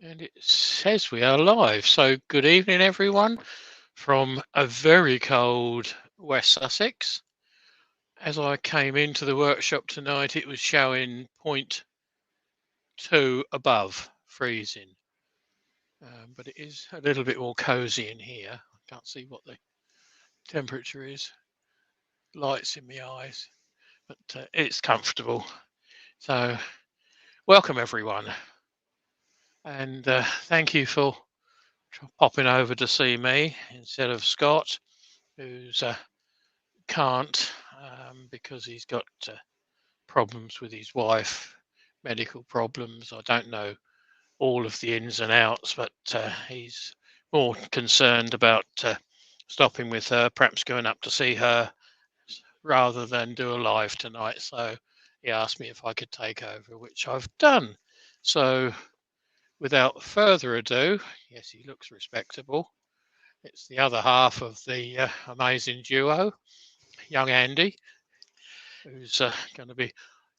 And it says we are live. So good evening, everyone, from a very cold West Sussex. As I came into the workshop tonight, it was showing 0.2 above freezing. But it is a little bit more cozy in here. I can't see what the temperature is. Lights in my eyes, but it's comfortable. So welcome, everyone. And thank you for popping over to see me instead of Scott, who's can't because he's got problems with his wife, medical problems. I don't know all of the ins and outs, but he's more concerned about stopping with her, perhaps going up to see her rather than do a live tonight. So he asked me if I could take over, which I've done. So without further ado, yes, he looks respectable. It's the other half of the amazing duo, young Andy, who's going to be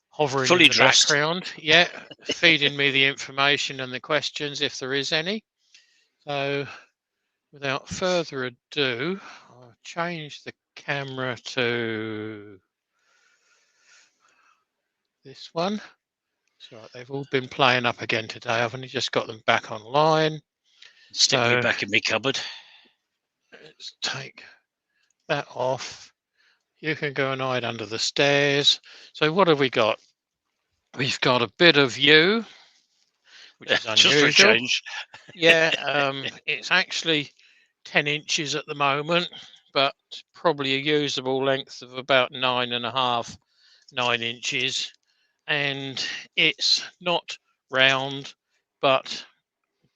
hovering fully in the dressed. background, yeah, feeding me the information and the questions if there is any. So without further ado, I'll change the camera to this one. So they've all been playing up again today. I've only just got them back online. Stick me back in my cupboard. Let's take that off. You can go and hide under the stairs. So what have we got? We've got a bit of you, which is unusual. Just for a change. Yeah, it's actually 10 inches at the moment, but probably a usable length of about 9.5, 9 inches. And it's not round, but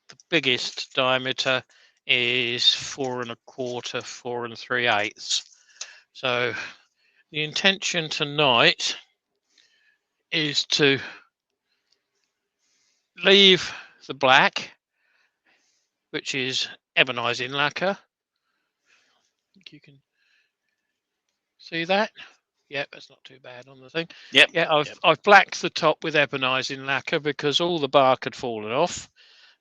the biggest diameter is 4.25, 4 3/8. So the intention tonight is to leave the black, which is ebonizing lacquer. I think you can see that. Yep, that's not too bad on the thing. Yep. Yeah, I've blacked the top with ebonizing lacquer because all the bark had fallen off,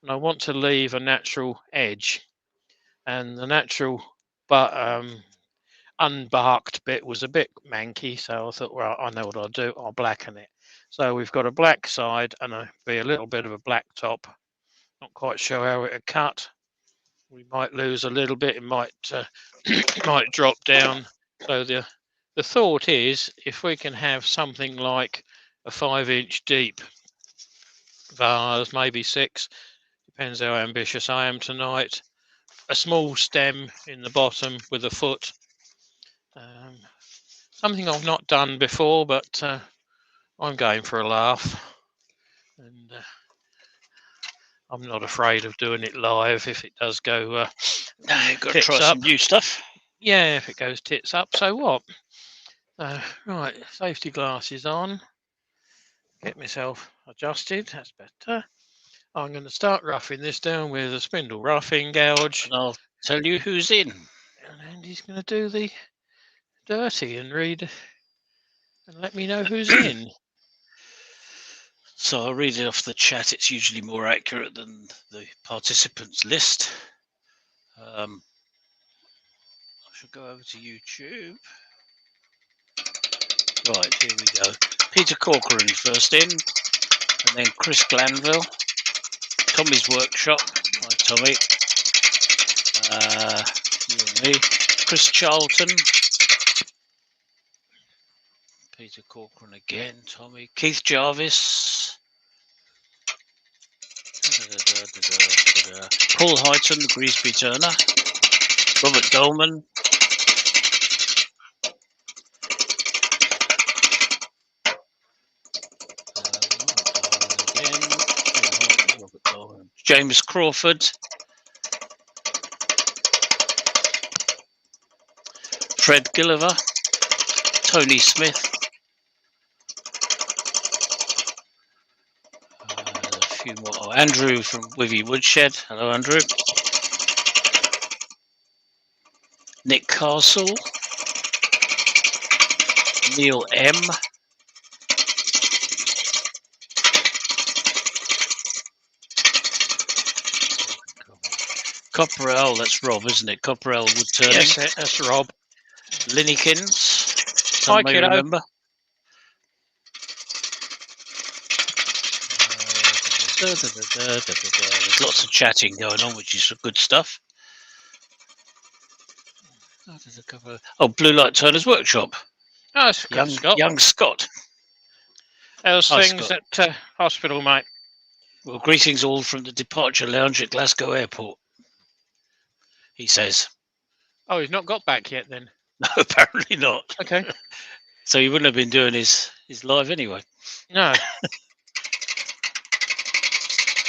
and I want to leave a natural edge. And the natural, but unbarked bit was a bit manky, so I thought, well, I know what I'll do. I'll blacken it. So we've got a black side and be a little bit of a black top. Not quite sure how it'll cut. We might lose a little bit. It might might drop down. So the thought is, if we can have something like a 5-inch deep vase, maybe 6, depends how ambitious I am tonight. A small stem in the bottom with a foot. Something I've not done before, but I'm going for a laugh. And I'm not afraid of doing it live if it does go No, you've got to tits try up. some new stuff. Yeah, if it goes tits up, so what? Right, safety glasses on. Get myself adjusted, that's better. I'm going to start roughing this down with a spindle roughing gouge. And I'll tell you who's in. And Andy's going to do the dirty and read and let me know who's in. So I'll read it off the chat. It's usually more accurate than the participants list. I shall go over to YouTube. Right, here we go. Peter Corcoran first in, and then Chris Glanville. Tommy's Workshop. Hi, Tommy. You and me. Chris Charlton. Peter Corcoran again. Tommy. Keith Jarvis. Paul Hyton, the Greasby Turner. Robert Dolman. James Crawford. Fred Gilliver. Tony Smith. A few more. Oh, Andrew from Wivy Woodshed. Hello, Andrew. Nick Castle. Neil M. Copperell, that's Rob, isn't it? Copperell wood turning. Yes, that's Rob. Linnykins, some Hi, may kiddo. remember. There's lots of chatting going on, which is good stuff. Oh, Blue Light Turner's Workshop. Oh, Scott. Young Scott. How's Hi, things Scott. at hospital, mate? Well, greetings all from the departure lounge at Glasgow Airport, he says. Oh, he's not got back yet then? No, apparently not. Okay. So he wouldn't have been doing his live anyway. No.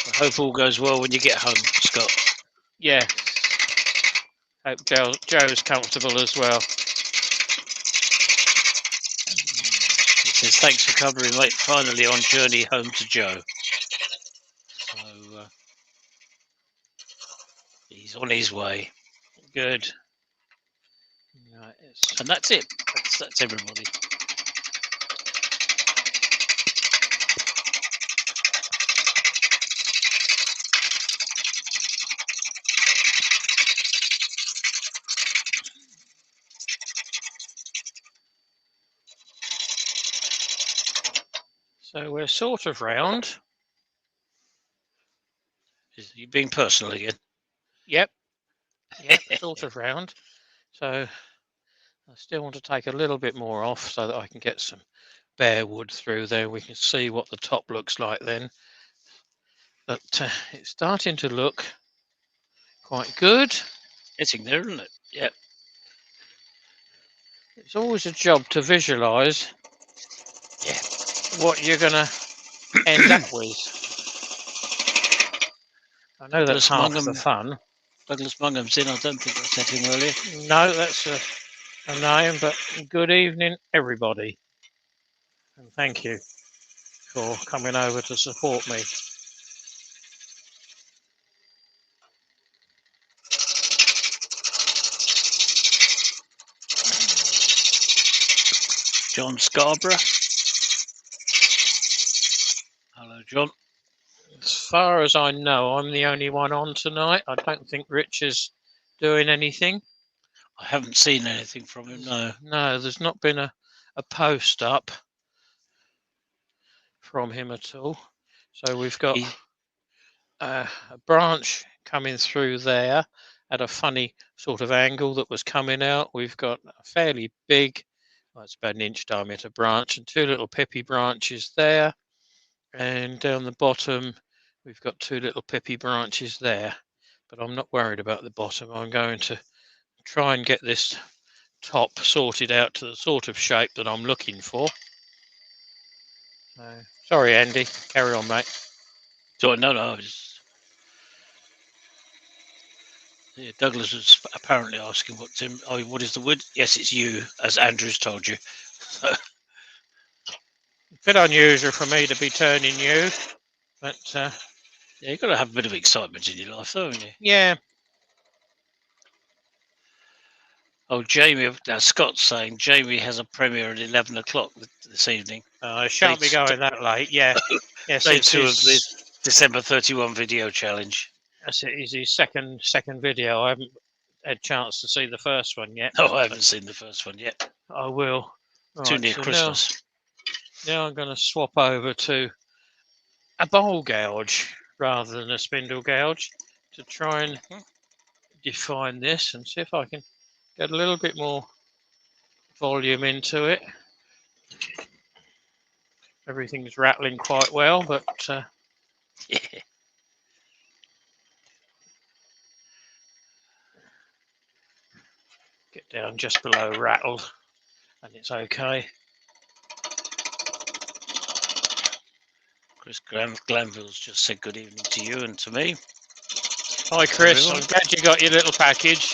I hope all goes well when you get home, Scott. Yeah. Hope Joe's comfortable as well. He says, thanks for covering, mate. Finally on journey home to Joe. So he's on his way. Good. Right, and that's it. That's everybody. So we're sort of round. You being personal again? Yep, sort of round. So I still want to take a little bit more off so that I can get some bare wood through there. We can see what the top looks like then. But it's starting to look quite good. Getting there, isn't it? Yep. It's always a job to visualise what you're going to end up with. I know that's half the fun. Douglas Mungham's in. I don't think I said him earlier. No, that's a name, but good evening, everybody. And thank you for coming over to support me. John Scarborough. Hello, John. As far as I know, I'm the only one on tonight. I don't think Rich is doing anything. I haven't seen anything from him, no. No, there's not been a post up from him at all. So we've got a branch coming through there at a funny sort of angle that was coming out. We've got a fairly big, well, it's about an inch diameter branch, and two little pippy branches there. And down the bottom, we've got two little pippy branches there. But I'm not worried about the bottom. I'm going to try and get this top sorted out to the sort of shape that I'm looking for. Sorry, Andy. Carry on, mate. So, no. Yeah, Douglas was apparently asking what is the wood? Yes, it's you, as Andrew's told you. So. A bit unusual for me to be turning you, but yeah, you've got to have a bit of excitement in your life, though, haven't you? Yeah. Oh, Jamie, Scott's saying Jamie has a premiere at 11 o'clock this evening. I shan't be going that late, yeah. Yes, Day 2 of the December 31 video challenge. Yes, it is his second video. I haven't had a chance to see the first one yet. No, I haven't seen the first one yet. I will. Too near Christmas. Now I'm going to swap over to a bowl gouge rather than a spindle gouge to try and define this and see if I can get a little bit more volume into it. Everything's rattling quite well, but yeah. Get down just below rattled and it's okay. Chris Glanville's just said good evening to you and to me. Hi Chris, I'm glad you got your little package.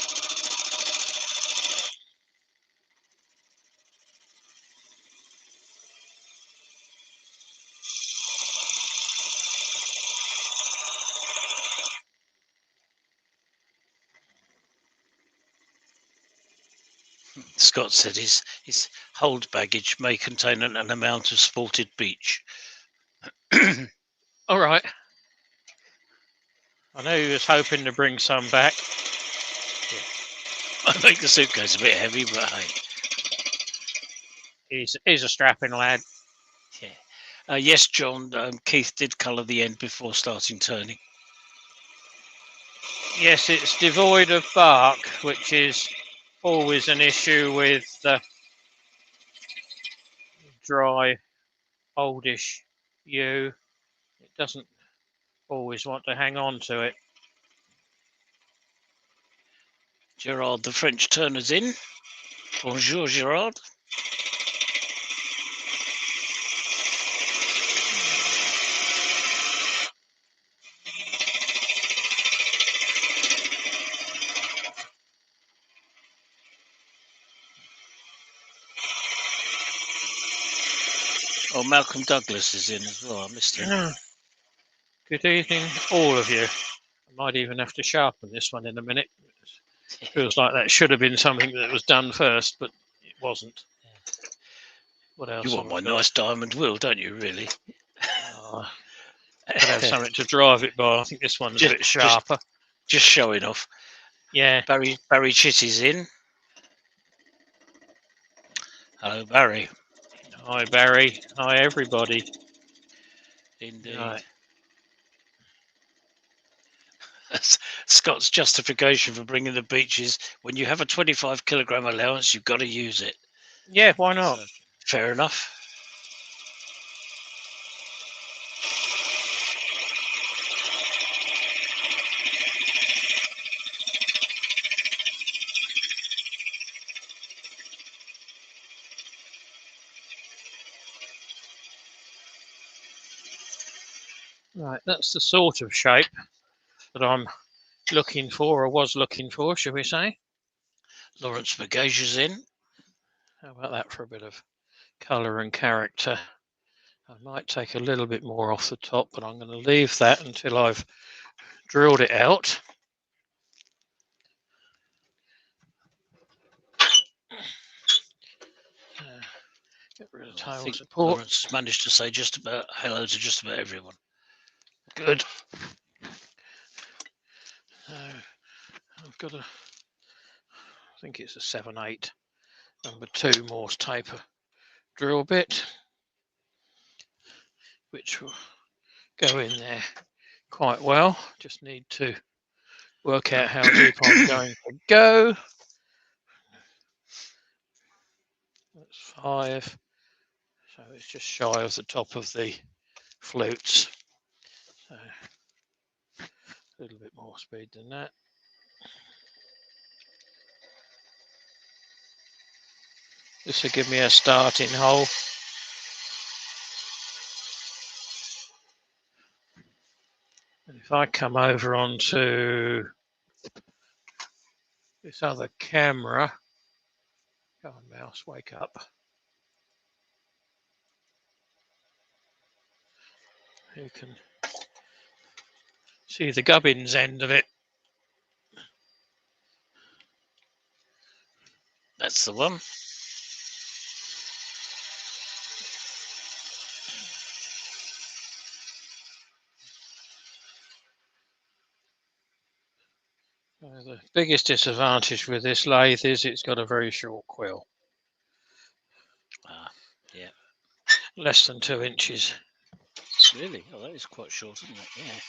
Scott said his hold baggage may contain an amount of spalted beech. All right. I know he was hoping to bring some back. I make the suitcase a bit heavy, but hey. He's a strapping lad. Yeah. Yes, John, Keith did colour the end before starting turning. Yes, it's devoid of bark, which is always an issue with dry, oldish yew. It doesn't always want to hang on to it. Gerard, the French turner's in. Bonjour, Gerard. Oh, Malcolm Douglas is in as well. I missed him. Good evening, all of you. I might even have to sharpen this one in a minute. It feels like that should have been something that was done first, but it wasn't. What else? You want my nice diamond wheel, don't you, really? Oh, I'd have something to drive it by. I think this one's a bit sharper. Just showing off. Yeah. Barry Chitty's in. Hello, Barry. Hi, Barry. Hi, everybody. Indeed. Right. Scott's justification for bringing the beaches: when you have a 25 kilogram allowance, you've got to use it. Yeah, why not? So, fair enough. Right, that's the sort of shape that I'm looking for, or was looking for, shall we say. Lawrence McGage's in. How about that for a bit of colour and character? I might take a little bit more off the top, but I'm going to leave that until I've drilled it out. Get rid of tail support. Lawrence managed to say just about hello to just about everyone. Good. I've got I think it's a 7/8 number 2 Morse taper drill bit, which will go in there quite well. Just need to work out how deep I'm going to go. That's 5. So it's just shy of the top of the flutes. So a little bit more speed than that. This will give me a starting hole. And if I come over onto this other camera, go on, mouse, wake up. You can see the gubbins end of it. That's the one. The biggest disadvantage with this lathe is it's got a very short quill. Yeah. Less than 2 inches. Really? Oh, that is quite short, isn't it? Yeah.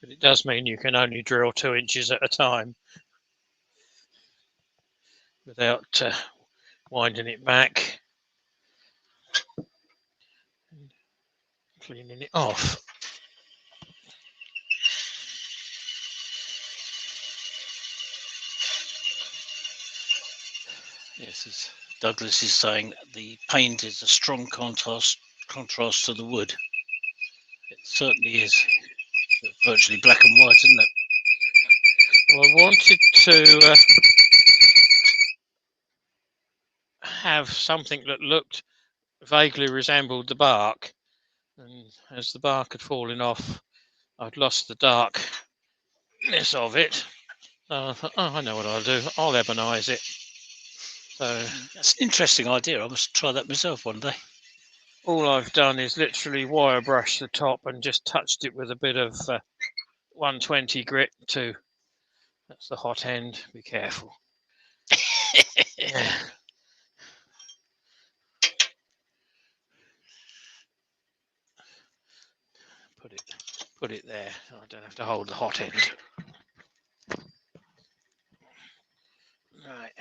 But it does mean you can only drill 2 inches at a time without winding it back and cleaning it off. Yes, as Douglas is saying, the paint is a strong contrast to the wood. It certainly is. It's virtually black and white, isn't it? Well, I wanted to have something that looked vaguely resembled the bark, and as the bark had fallen off I'd lost the darkness of it. I thought, oh, I know what I'll do. I'll ebonize it. So that's an interesting idea. I must try that myself one day. all I've done is literally wire brush the top and just touched it with a bit of 120 grit too. That's the hot end. Be careful. Yeah. Put it there. I don't have to hold the hot end. Right.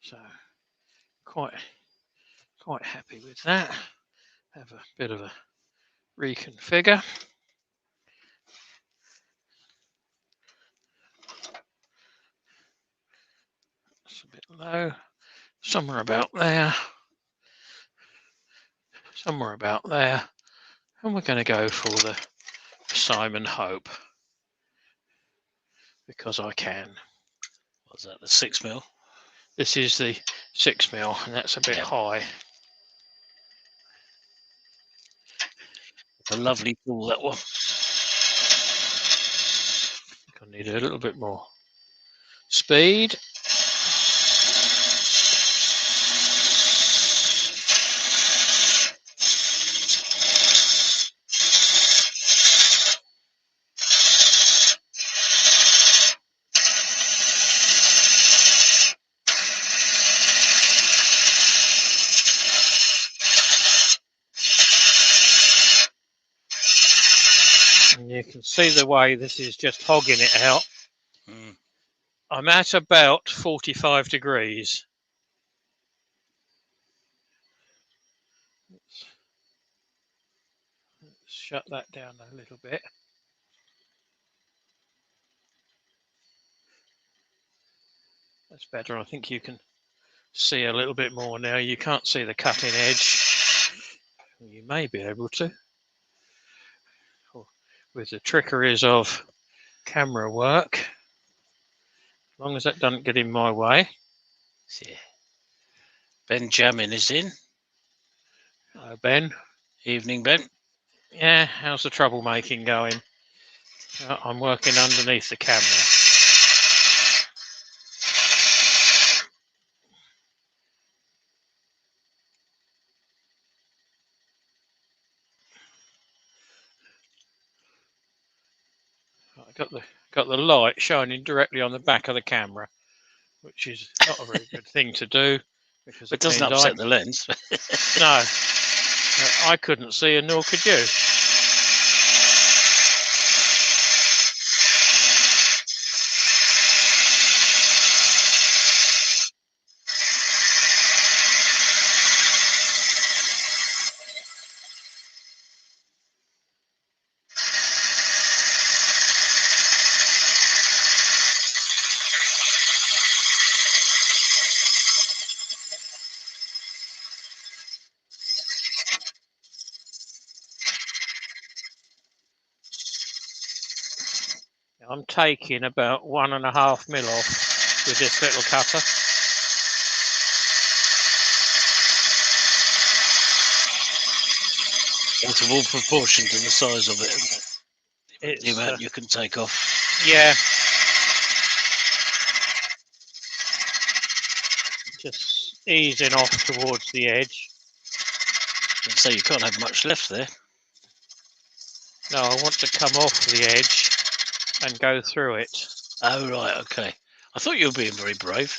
So quite happy with that. Have a bit of a reconfigure. It's a bit low. Somewhere about there. Somewhere about there. And we're going to go for the Simon Hope. Because I can. What's that, the 6mm? This is the 6mm, and that's a bit high. It's a lovely tool, that one. I need a little bit more speed. And you can see the way this is just hogging it out. I'm at about 45 degrees. Let's shut that down a little bit. That's better. I think you can see a little bit more now. You can't see the cutting edge. You may be able to. With the trickeries of camera work. As long as that doesn't get in my way. Yeah. Benjamin is in. Hello, Ben. Evening, Ben. Yeah, how's the troublemaking going? I'm working underneath the camera. I got the light shining directly on the back of the camera, which is not a very good thing to do because it doesn't upset the lens. No, I couldn't see, and nor could you. I'm taking about 1.5 mil off with this little cutter. Out of all proportion to the size of it, isn't it? The amount you can take off. Yeah. Just easing off towards the edge. So you can't have much left there. No, I want to come off the edge and go through it. Oh, right, okay. I thought you were being very brave.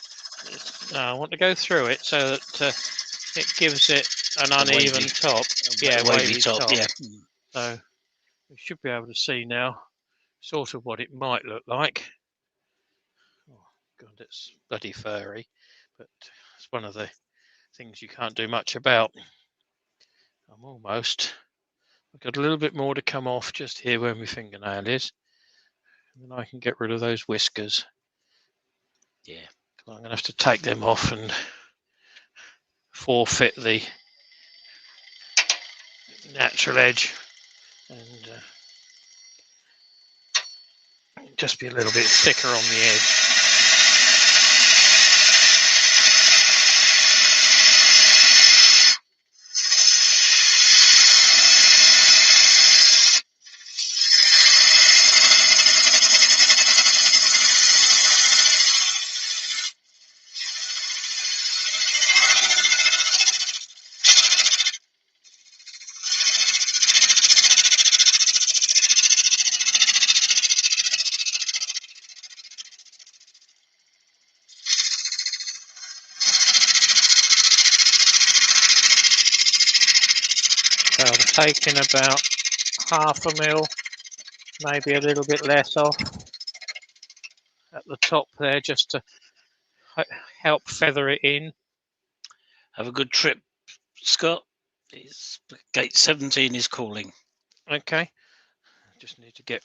No, I want to go through it so that it gives it an uneven top. Yeah, wavy top. Yeah. So we should be able to see now sort of what it might look like. Oh, God, it's bloody furry, but it's one of the things you can't do much about. I'm almost. I've got a little bit more to come off just here where my fingernail is. And then I can get rid of those whiskers. Yeah. I'm going to have to take them off and forfeit the natural edge and just be a little bit thicker on the edge. taking about 1/2 mil, maybe a little bit less off at the top there, just to help feather it in. Have a good trip, Scott. Gate 17 is calling. Okay, just need to get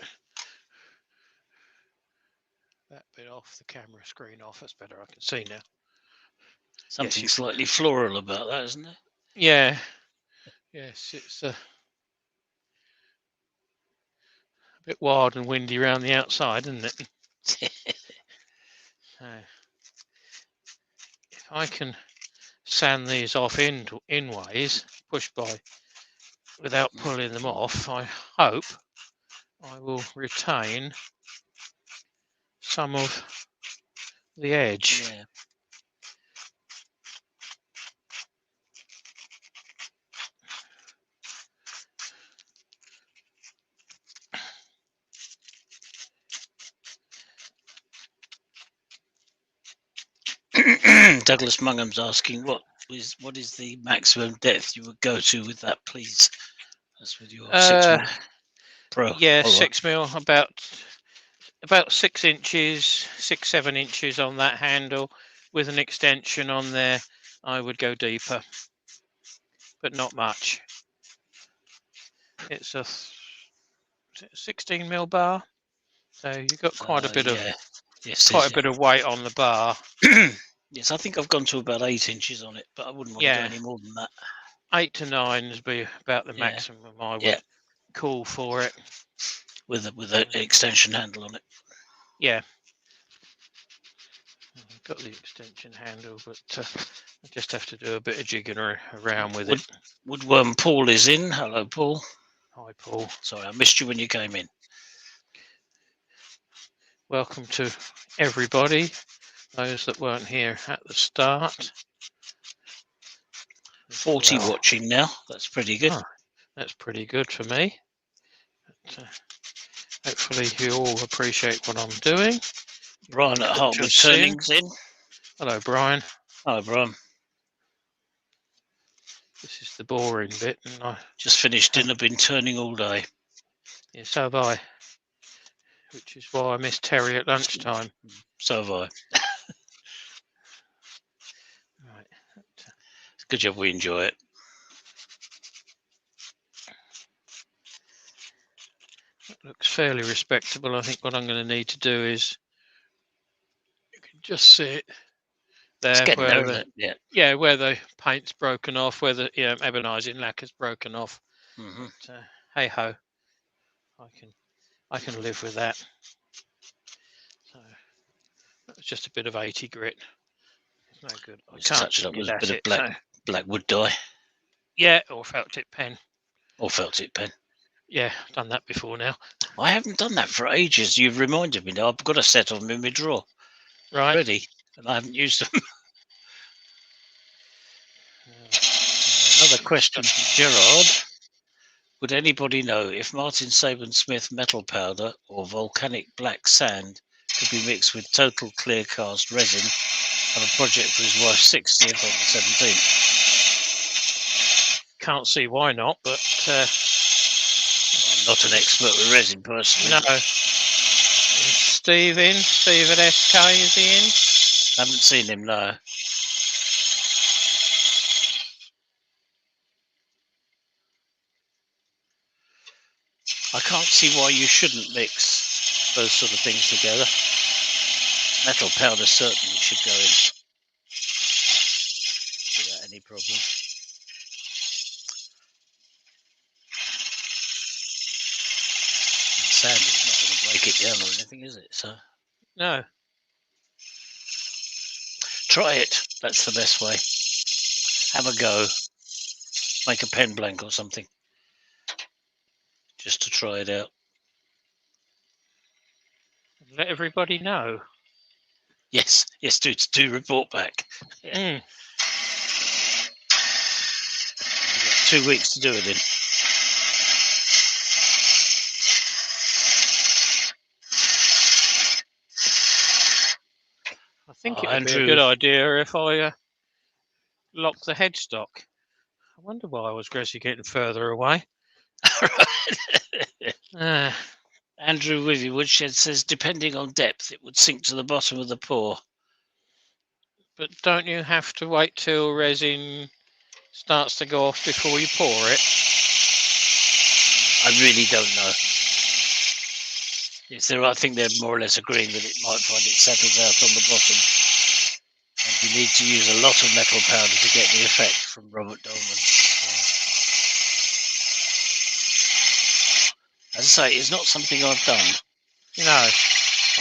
that bit off, the camera screen off. That's better, I can see now. Something slightly floral about that, isn't it? Yeah, yes, it's a bit wild and windy around the outside, isn't it? So, if I can sand these off in ways, push by without pulling them off, I hope I will retain some of the edge. Yeah. Douglas Mungham's asking what is the maximum depth you would go to with that, please? That's with your 6 mil Pro. Yeah, 6 mil, about 6 inches, 6-7 inches on that handle. With an extension on there, I would go deeper, but not much. It's a 16 mil bar, so you've got quite a bit of a bit of weight on the bar. Yes, I think I've gone to about 8 inches on it, but I wouldn't want to go any more than that. 8 to 9 would be about the maximum I would call for it. With an extension handle on it. Yeah. I've got the extension handle, but I just have to do a bit of jigging around with it. Woodworm Paul is in. Hello, Paul. Hi, Paul. Sorry, I missed you when you came in. Welcome to everybody, those that weren't here at the start. 40 watching now. That's pretty good. Oh, that's pretty good for me. But, hopefully you all appreciate what I'm doing. Brian at Hartwood Turning's in. Hello, Brian. Hi, Brian. This is the boring bit, and I just finished dinner. Been turning all day. Yeah, so have I. Which is why I missed Terry at lunchtime. So have I. Right. It's a good job we enjoy it. That looks fairly respectable. I think what I'm going to need to do is, you can just see it there, where the paint's broken off, where the ebonising lacquer's broken off. But, hey ho, I can live with that. So that's just a bit of 80 grit. It's no good. I can't touch it up with a bit of black wood dye. Yeah, or felt tip pen. Yeah, I've done that before now. I haven't done that for ages. You've reminded me now. I've got a set of them in my drawer. Right. Ready, and I haven't used them. Another question from Gerard. Would anybody know if Martin Saban Smith metal powder or volcanic black sand could be mixed with total clear cast resin? Have a project for his wife's 60th on the 17th. Can't see why not, but I'm not an expert with resin personally. No. Steve at SK, is he in? Haven't seen him, no. I can't see why you shouldn't mix those sort of things together. Metal powder certainly should go in without any problem. And sand is not going to break it down or anything, is it? So no. Try it. That's the best way. Have a go. Make a pen blank or something. Just to try it out. Let everybody know. Yes, do report back. Yeah. You've got 2 weeks to do it in. I think it would be a good idea if I lock the headstock. I wonder why I was gradually getting further away. Uh, Andrew Wivy Woodshed says, depending on depth, it would sink to the bottom of the pour. but don't you have to wait till resin starts to go off before you pour it? I really don't know. I think they're more or less agreeing that it might find it settles out on the bottom. And you need to use a lot of metal powder to get the effect from Robert Dolman. As I say, it's not something I've done. No.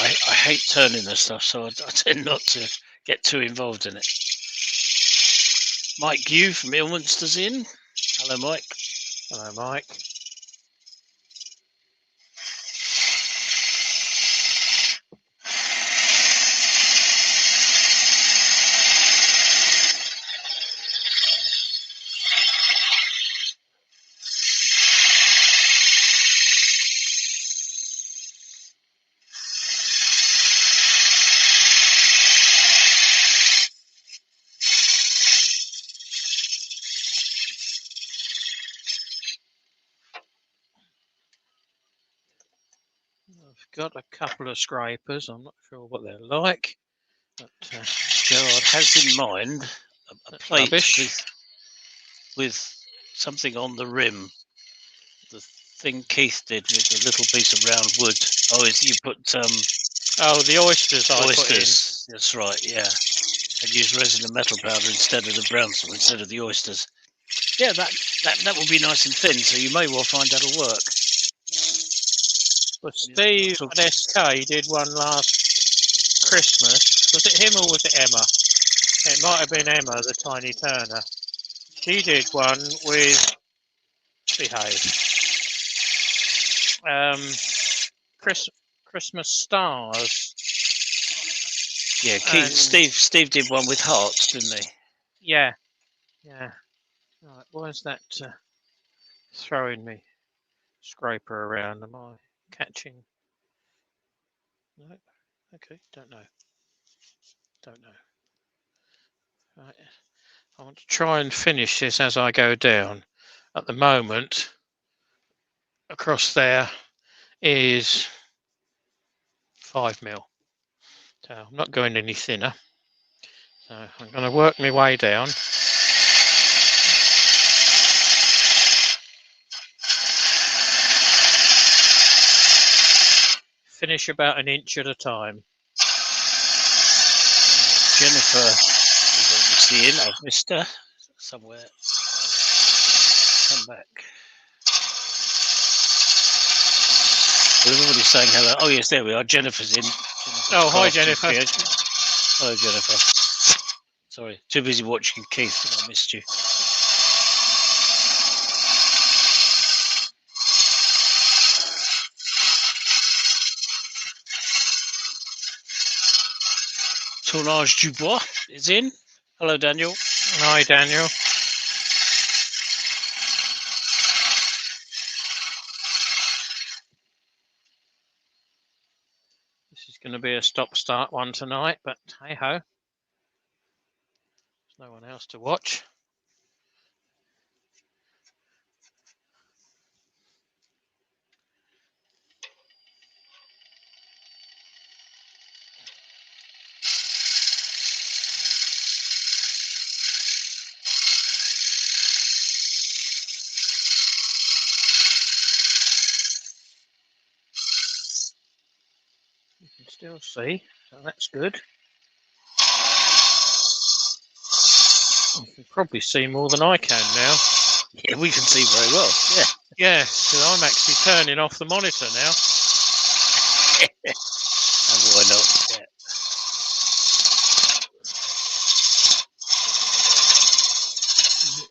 I hate turning the stuff, so I tend not to get too involved in it. Mike Yu from Ilminster's in. Hello, Mike. Hello, Mike. I've got a couple of scrapers. I'm not sure what they're like. But, Gerard has in mind a plate with something on the rim. The thing Keith did with a little piece of round wood. Oh, you put the oysters I put in. That's right, yeah. And use resin and metal powder instead of the brown salt, instead of the oysters. Yeah, that will be nice and thin, so you may well find that'll work. Well, Steve at SK did one last Christmas. Was it him or was it Emma? It might have been Emma, the tiny turner. She did one with Christmas stars. Yeah, Steve did one with hearts, didn't he? Yeah. Right, why is that throwing me scraper around? Am I catching? No. Okay, don't know. Right. I want to try and finish this as I go down. At the moment, across there is 5 mil. So I'm not going any thinner. So I'm going to work my way down. Finish about an inch at a time. Jennifer is obviously in. I've missed her somewhere. Come back. Well, everybody's saying hello. Oh, yes, there we are. Jennifer's in. Hi, Jennifer. Hello, Jennifer. Sorry, too busy watching Keith and I missed you. Tournage Dubois is in. Hello, Daniel. Hi, Daniel. This is going to be a stop-start one tonight, but hey-ho. There's no one else to watch. You can still see, so that's good. You can probably see more than I can now. Yeah, we can see very well. Yeah, because I'm actually turning off the monitor now. And why not? Yeah.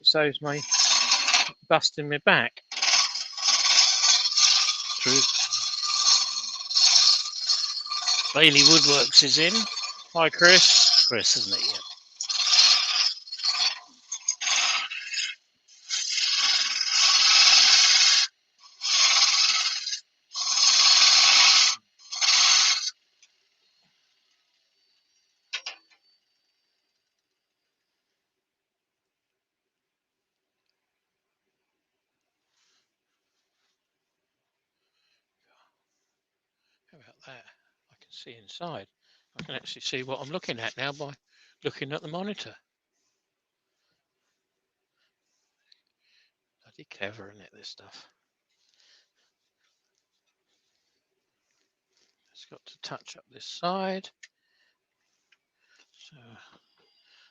It saves me busting my back. True. Bailey Woodworks is in. Hi, Chris. Chris, isn't it? Yeah. about that? I can see inside. I can actually see what I'm looking at now by looking at the monitor. Bloody clever, isn't it, this stuff? It's got to touch up this side. So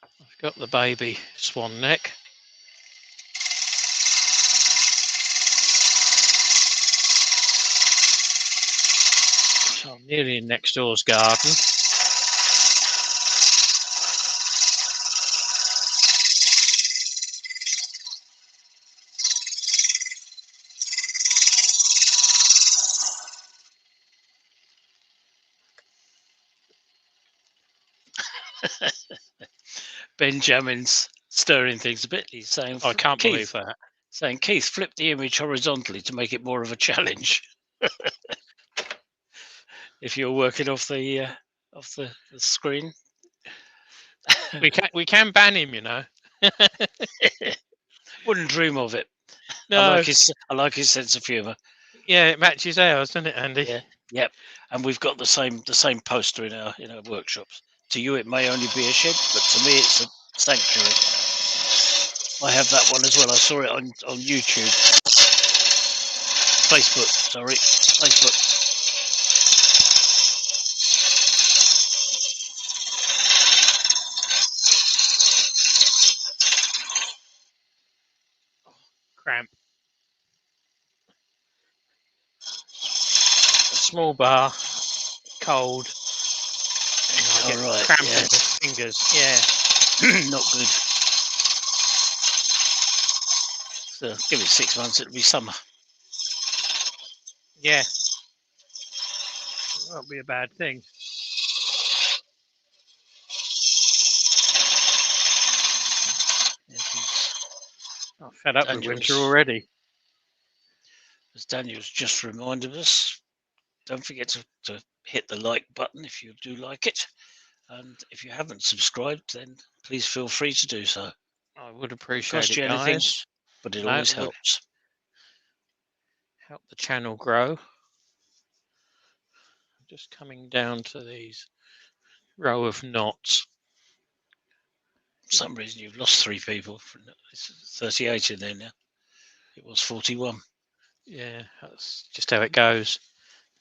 I've got the baby swan neck. So I'm nearly in next door's garden. Benjamin's stirring things a bit. He's saying, I can't believe Keith, that. saying, Keith, flip the image horizontally to make it more of a challenge. If you're working off the screen. We can ban him, you know. Wouldn't dream of it. No. I like his sense of humour. Yeah, it matches ours, doesn't it, Andy? Yeah. Yep. And we've got the same poster in our workshops. To you, it may only be a shed, but to me, it's a sanctuary. I have that one as well. I saw it on YouTube, Facebook. Sorry, Facebook. Cramp. A small bar, cold. And I get cramp in the fingers. Yeah. Not good. So give it 6 months, it'll be summer. Yeah. That'll be a bad thing. I'm fed up with winter already. As Daniel's just reminded us, don't forget to hit the like button if you do like it. And if you haven't subscribed, then please feel free to do so. I would appreciate cost it, you anything, guys. but it always helps. Help the channel grow. I'm just coming down to these row of knots. For some reason, you've lost 3 people. It's 38 in there now. It was 41. Yeah, that's just how it goes.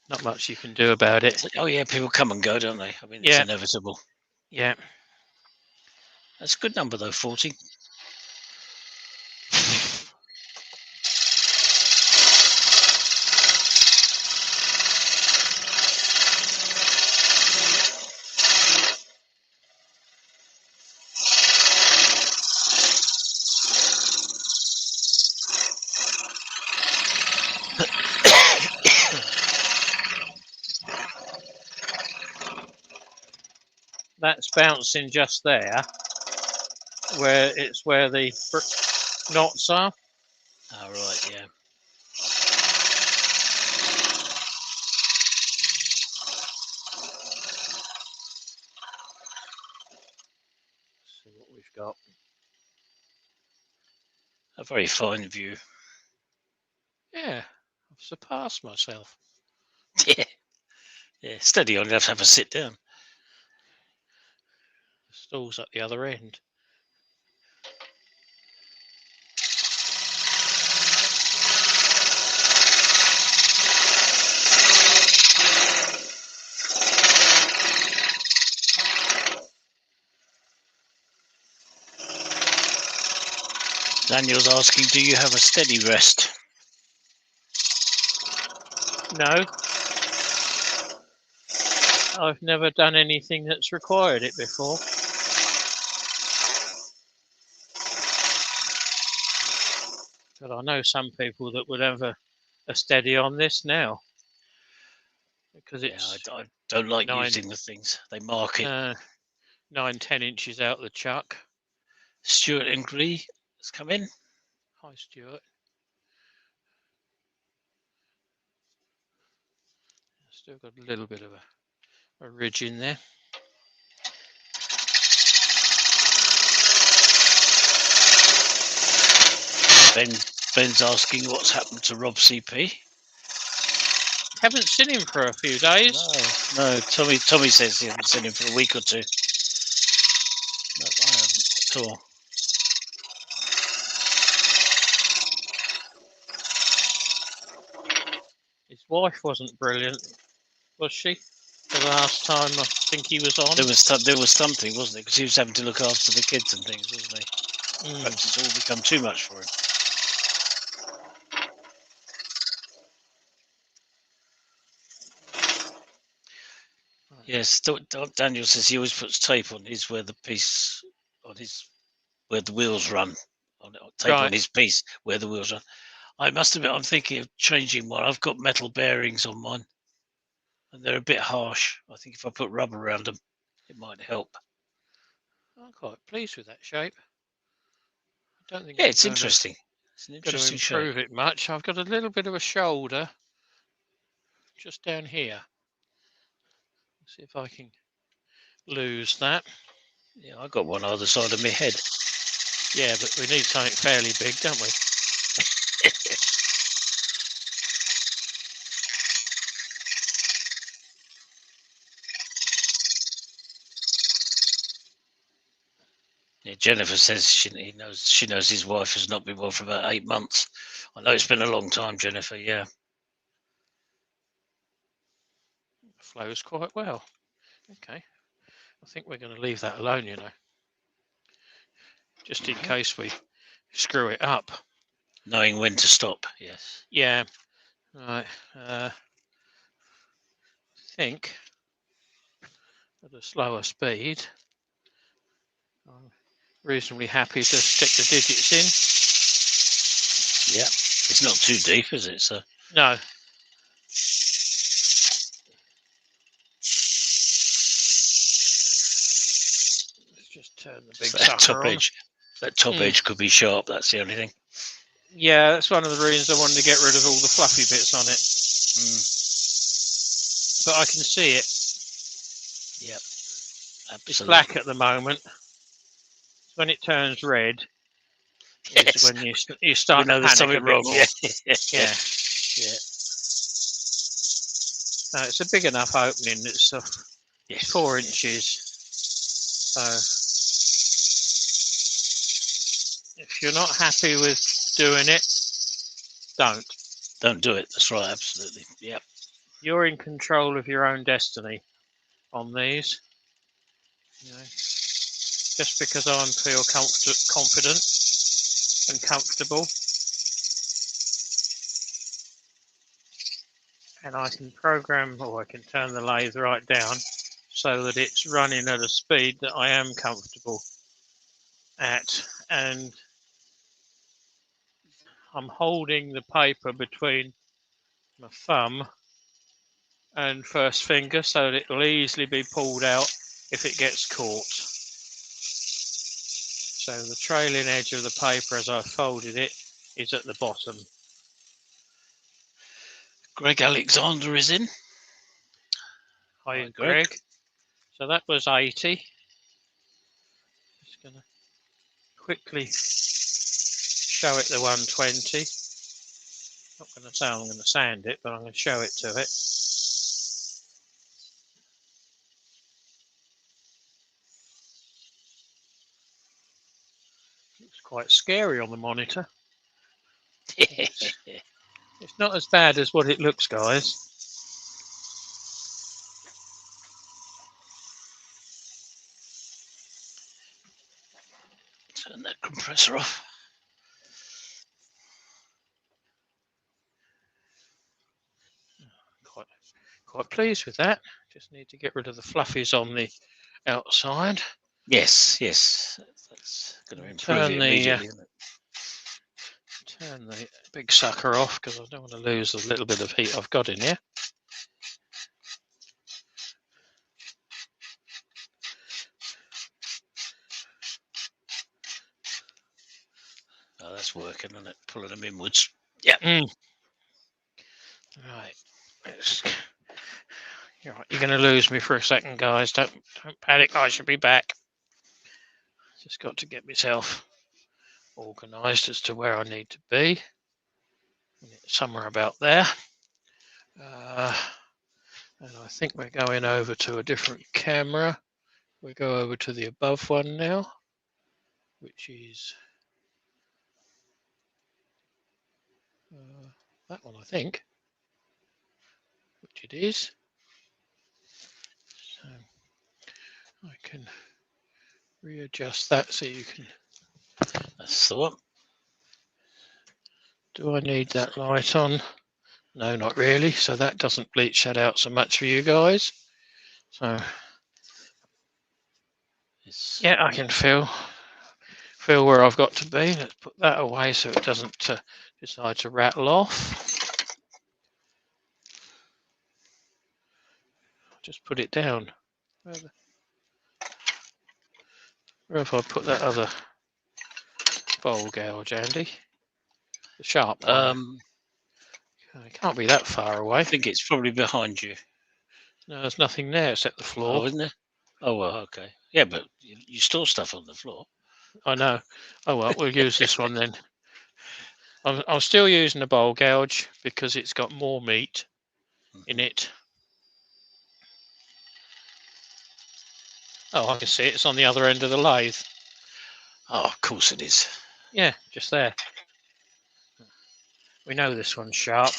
Not much you can do about it. Oh yeah, people come and go, don't they? I mean, it's inevitable. Yeah. That's a good number though, 40. That's bouncing just there, where the knots are. Oh, right, yeah. Let's see what we've got. A very fine view. Yeah, I've surpassed myself. Yeah. Yeah, steady on, you have to have a sit down. The stall's at the other end. Daniel's asking, do you have a steady rest? No. I've never done anything that's required it before. But I know some people that would have a steady on this now. Because it's I don't like using the things. They mark it. 9-10 inches out the chuck. Stuart and Gree has come in. Hi, Stuart. Still got a little bit of a ridge in there. Ben's asking what's happened to Rob CP. Haven't seen him for a few days. No. Tommy says he hasn't seen him for a week or two. No, I haven't at all. His wife wasn't brilliant, was she? The last time I think he was on. There was something, wasn't there? Because he was having to look after the kids and things, wasn't he? Perhaps it's all become too much for him. Yes, Daniel says he always puts tape on his where the wheels run. Tape on his piece where the wheels run. I must admit, I'm thinking of changing one. I've got metal bearings on mine, and they're a bit harsh. I think if I put rubber around them, it might help. I'm quite pleased with that shape. I don't think it's interesting. It's an interesting shape. Improve it much. I've got a little bit of a shoulder just down here. See if I can lose that. Yeah, I got one either side of my head. Yeah, but we need something fairly big, don't we? Yeah, Jennifer says she knows his wife has not been well for about 8 months. I know it's been a long time, Jennifer. Yeah. Flows quite well. Okay. I think we're going to leave that alone, just in case we screw it up. Knowing when to stop, yes. Yeah. Right. I think at a slower speed, I'm reasonably happy to stick the digits in. Yeah. It's not too deep, is it? So no. Let's just turn the big sucker on. That top edge could be sharp. That's the only thing. Yeah, that's one of the reasons I wanted to get rid of all the fluffy bits on it. But I can see it. Yep. Absolutely. It's black at the moment. When it turns red, it's when you start to panic something a bit wrong. More. Yeah. No, it's a big enough opening. It's 4 inches. So if you're not happy with doing it, don't do it. That's right. Absolutely. Yep. You're in control of your own destiny on these. Just because I feel confident and comfortable, and I can program, or I can turn the lathe right down so that it's running at a speed that I am comfortable at, and I'm holding the paper between my thumb and first finger so that it will easily be pulled out if it gets caught. So the trailing edge of the paper as I folded it is at the bottom. Greg Alexander is in. Hi, Greg. So that was 80. Just going to quickly show it the 120. Not going to say I'm going to sand it, but I'm going to show it to it. Looks quite scary on the monitor. It's not as bad as what it looks, guys. Turn that compressor off. Quite pleased with that. Just need to get rid of the fluffies on the outside. Yes. That's going to improve it immediately, isn't it? Turn the big sucker off because I don't want to lose the little bit of heat I've got in here. Oh, that's working, isn't it? Pulling them inwards. Yeah. Right. You're right. You're going to lose me for a second, guys. Don't panic. I should be back. Just got to get myself organised as to where I need to be. Somewhere about there. And I think we're going over to a different camera. We go over to the above one now, which is that one, I think, which it is. So I can readjust that so you can. That's the one. Do I need that light on? No, not really. So that doesn't bleach that out so much for you guys. So yeah, I can feel where I've got to be. Let's put that away so it doesn't decide to rattle off. Just put it down. Where have I put that other bowl gouge, Andy? The sharp one. It can't be that far away. I think it's probably behind you. No, there's nothing there except the floor. Oh, isn't there? Oh, well, okay. Yeah, but you store stuff on the floor. I know. Oh well, we'll use this one then. I'm still using the bowl gouge because it's got more meat in it. Oh, I can see it. It's on the other end of the lathe. Oh, of course it is. Yeah, just there. We know this one's sharp.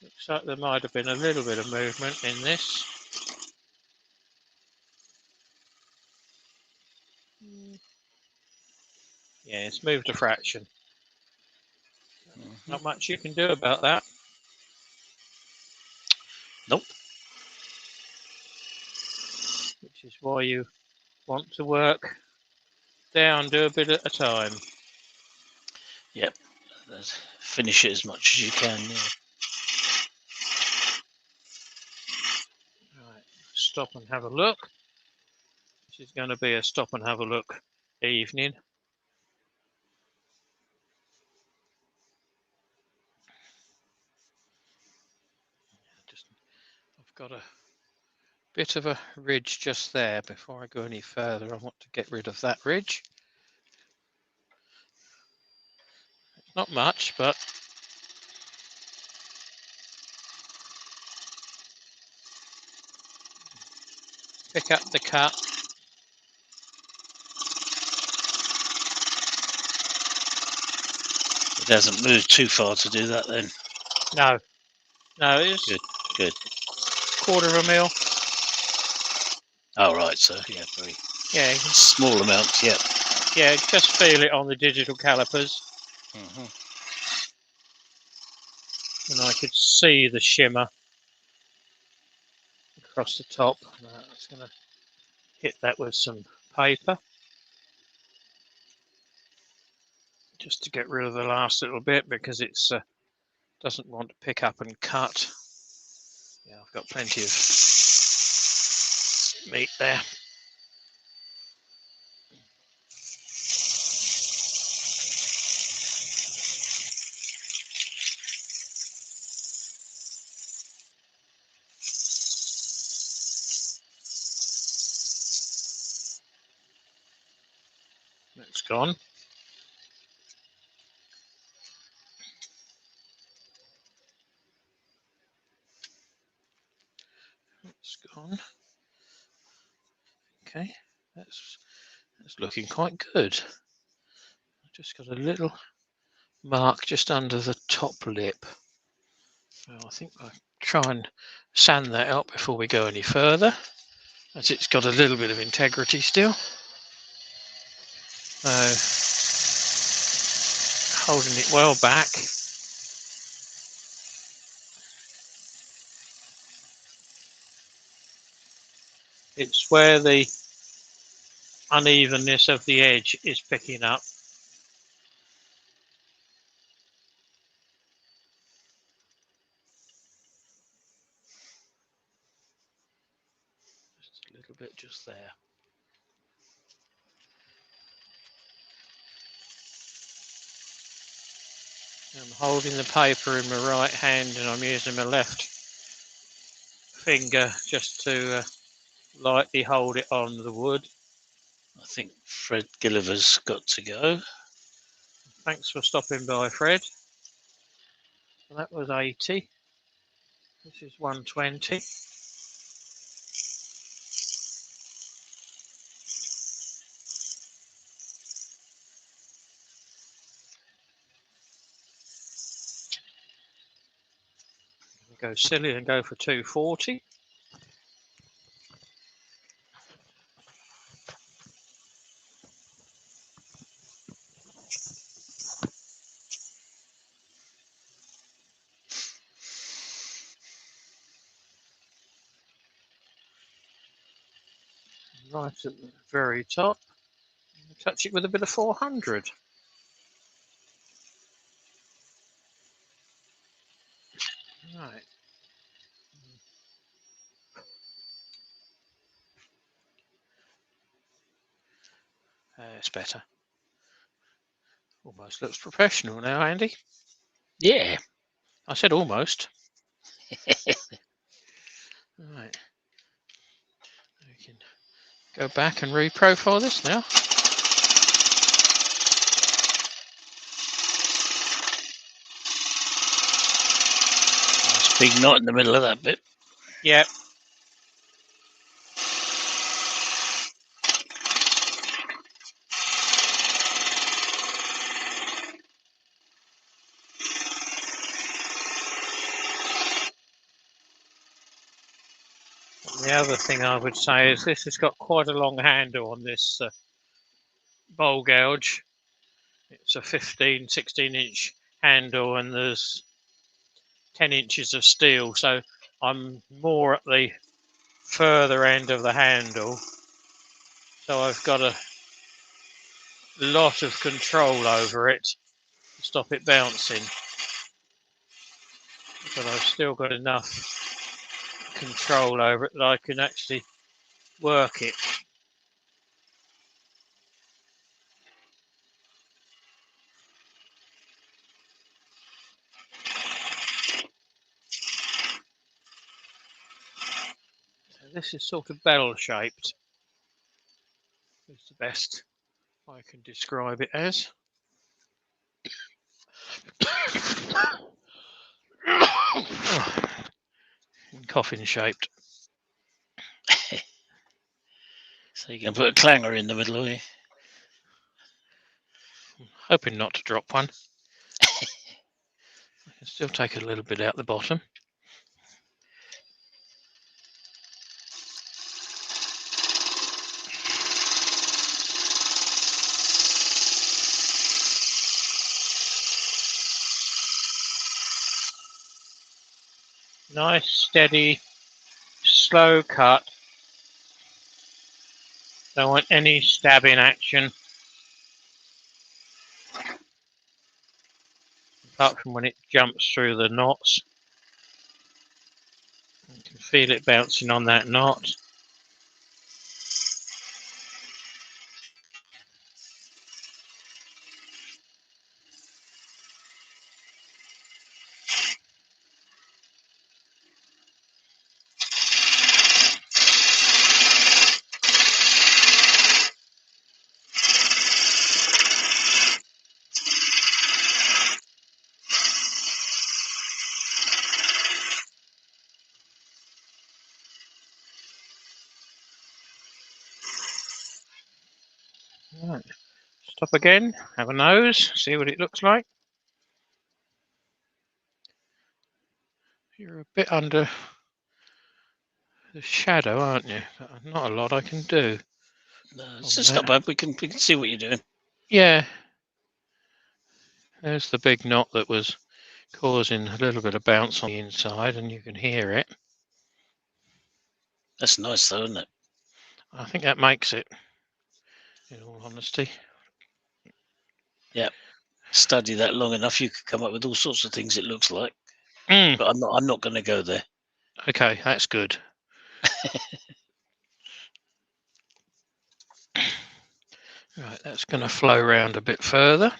Looks like there might have been a little bit of movement in this. Yeah, it's moved a fraction. Not much you can do about that. Nope. Which is why you want to work down, do a bit at a time. Yep. Finish it as much as you can. Yeah. Right, stop and have a look. This is going to be a stop and have a look evening. I've got a bit of a ridge just there. Before I go any further, I want to get rid of that ridge. It's not much, but pick up the cut. It hasn't moved too far to do that then. No, it's Good. 1/4 mil. Oh, right. So, yeah, very small amount. Yep. Yeah, just feel it on the digital calipers. And I could see the shimmer across the top. I'm just going to hit that with some paper just to get rid of the last little bit because it doesn't want to pick up and cut. Yeah, I've got plenty of meat there. That's gone. It's gone. Okay, that's looking quite good. I've just got a little mark just under the top lip. So I think I'll try and sand that out before we go any further, as it's got a little bit of integrity still. Holding it well back. It's where the unevenness of the edge is picking up. Just a little bit just there. I'm holding the paper in my right hand and I'm using my left finger just to lightly hold it on the wood. I think Fred Gilliver's got to go. Thanks for stopping by, Fred. That was 80. This is 120. Go silly and go for 240. Right at the very top. Touch it with a bit of 400. Right. It's better. Almost looks professional now, Andy. Yeah. I said almost. Right. We can go back and reprofile this now. Nice big knot in the middle of that bit. Yep. The other thing I would say is this has got quite a long handle on this bowl gouge. It's a 15, 16 inch handle and there's 10 inches of steel, so I'm more at the further end of the handle, so I've got a lot of control over it to stop it bouncing, but I've still got enough control over it that I can actually work it. So this is sort of bell shaped, is the best I can describe it as. Coffin shaped. So you can put a clanger in the middle, are you? Hoping not to drop one. I can still take a little bit out the bottom. Nice, steady, slow cut. Don't want any stabbing action. Apart from when it jumps through the knots. You can feel it bouncing on that knot. Right. Stop again, have a nose, see what it looks like. You're a bit under the shadow, aren't you? Not a lot I can do. No, it's not bad. We can see what you're doing. Yeah. There's the big knot that was causing a little bit of bounce on the inside, and you can hear it. That's nice, though, isn't it? I think that makes it, in all honesty. Yeah. Study that long enough, you could come up with all sorts of things. It looks like, but I'm not going to go there. Okay, that's good. Right, that's going to flow around a bit further.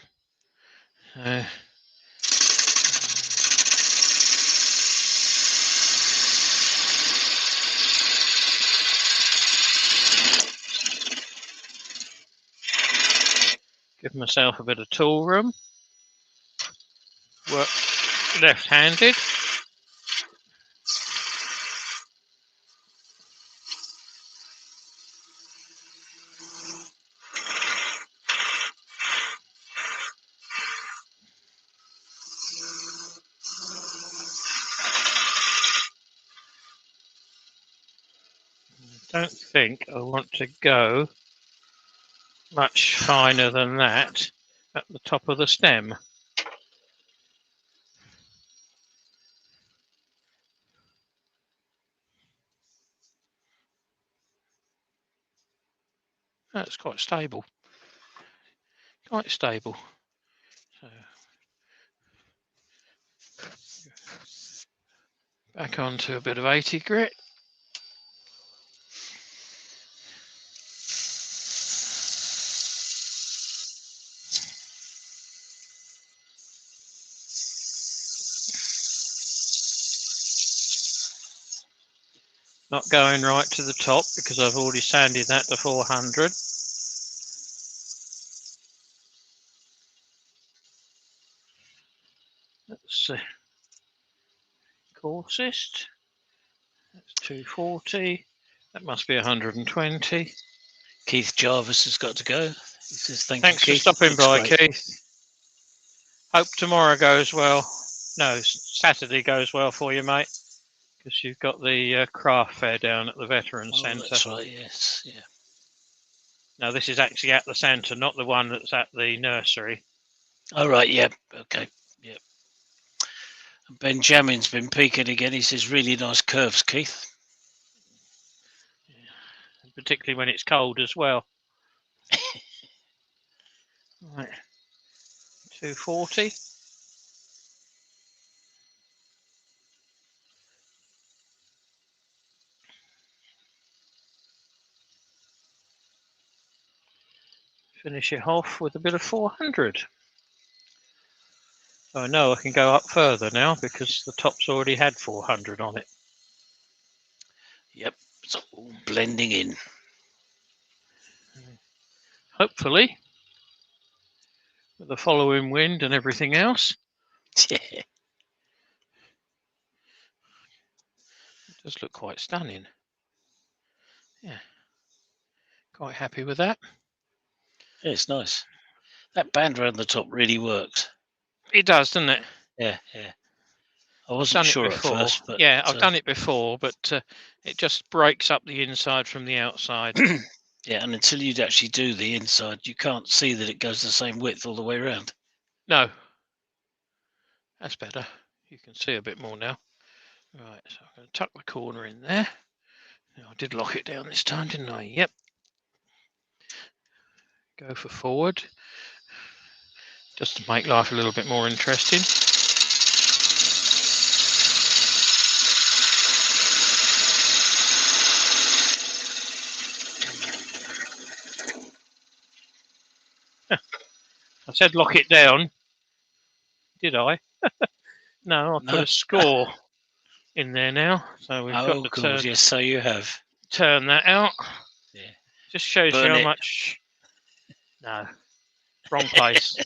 Give myself a bit of tool room. Work left-handed. Don't think I want to go much finer than that at the top of the stem. That's quite stable. Quite stable. So back onto a bit of 80 grit. Not going right to the top because I've already sanded that to 400. Let's see. Coarsest. That's 240. That must be 120. Keith Jarvis has got to go. He says, Thanks you, for stopping Looks by, great. Keith. Hope tomorrow goes well. No, Saturday goes well for you, mate. Because you've got the craft fair down at the Veterans Centre. That's right, yes. Yeah. Now, this is actually at the centre, not the one that's at the nursery. All right, yep. Okay, yep. Benjamin's been peeking again. He says, really nice curves, Keith. Yeah. Particularly when it's cold as well. Right. 240. Finish it off with a bit of 400. So I know I can go up further now because the top's already had 400 on it. Yep, it's all blending in. Hopefully, with the following wind and everything else. Yeah. It does look quite stunning. Yeah, quite happy with that. Yeah, it's nice. That band around the top really works. It does, doesn't it? Yeah, yeah. I wasn't sure at first, but yeah, I've done it before, but it just breaks up the inside from the outside. Yeah, and until you actually do the inside, you can't see that it goes the same width all the way around. No, that's better. You can see a bit more now. Right, so I'm going to tuck the corner in there. Now, I did lock it down this time, didn't I? Yep. Go for forward, just to make life a little bit more interesting. I said lock it down, did I? No, I put a score in there now, so we've got to turn. Yes, so you have. Turn that out. Yeah. Just shows you how much. No, wrong place.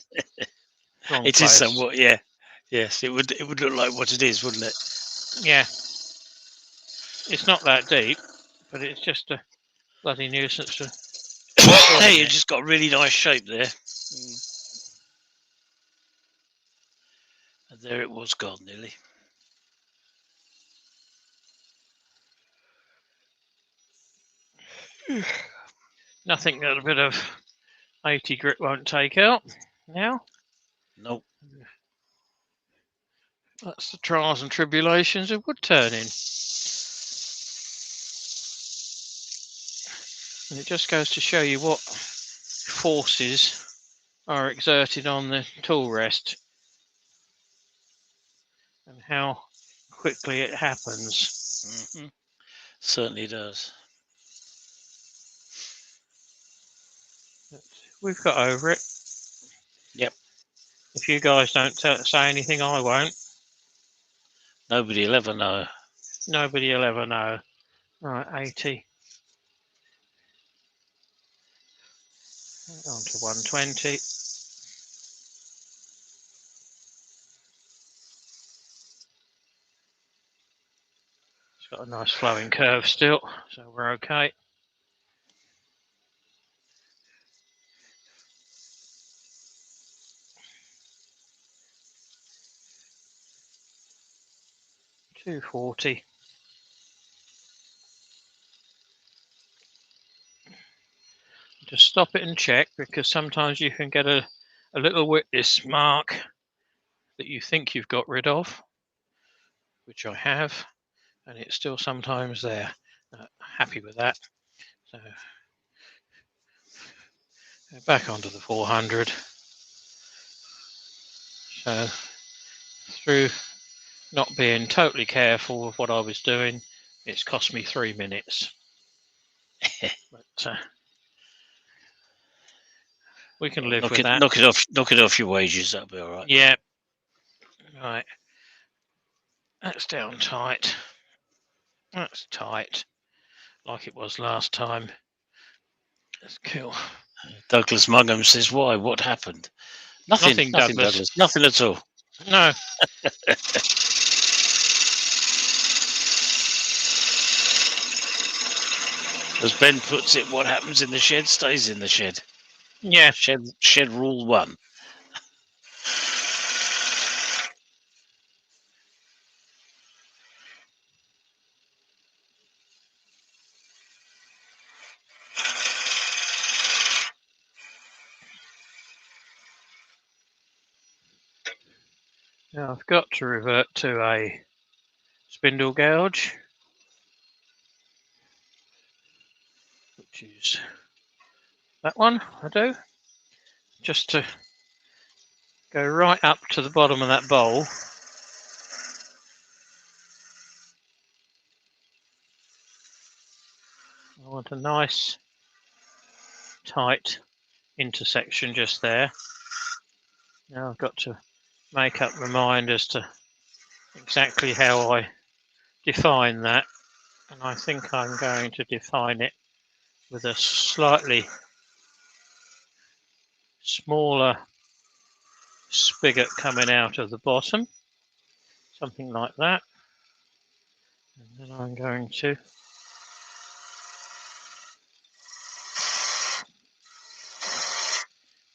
Wrong it place. Is somewhat, yeah. Yes, it would look like what it is, wouldn't it? Yeah. It's not that deep, but it's just a bloody nuisance to. Hey, you just got a really nice shape there. And there it was gone nearly. Nothing that a bit of 80 grit won't take out now. Nope. That's the trials and tribulations of wood turning. And it just goes to show you what forces are exerted on the tool rest and how quickly it happens. Mm-hmm. Certainly does. But we've got over it. Yep. If you guys don't say anything, I won't. Nobody will ever know. Nobody will ever know. Right, 80. On to 120. It's got a nice flowing curve still, so we're okay. $2.40. Just stop it and check, because sometimes you can get a little witness mark that you think you've got rid of, which I have, and it's still sometimes there. Happy with that. So back onto the 400. So through not being totally careful with what I was doing, it's cost me 3 minutes. But we can live with that. Knock it off your wages. That'll be all right. Yeah. Right. That's down tight. That's tight, like it was last time. Let's kill. Douglas Mugham says, "Why? What happened?" Nothing, Douglas. Nothing at all. No. As Ben puts it, what happens in the shed stays in the shed. Yeah. Shed rule 1. Now I've got to revert to a spindle gouge, which is that one. I do, just to go right up to the bottom of that bowl. I want a nice tight intersection just there. Now I've got to make up my mind as to exactly how I define that, and I think I'm going to define it with a slightly smaller spigot coming out of the bottom, something like that. And then I'm going to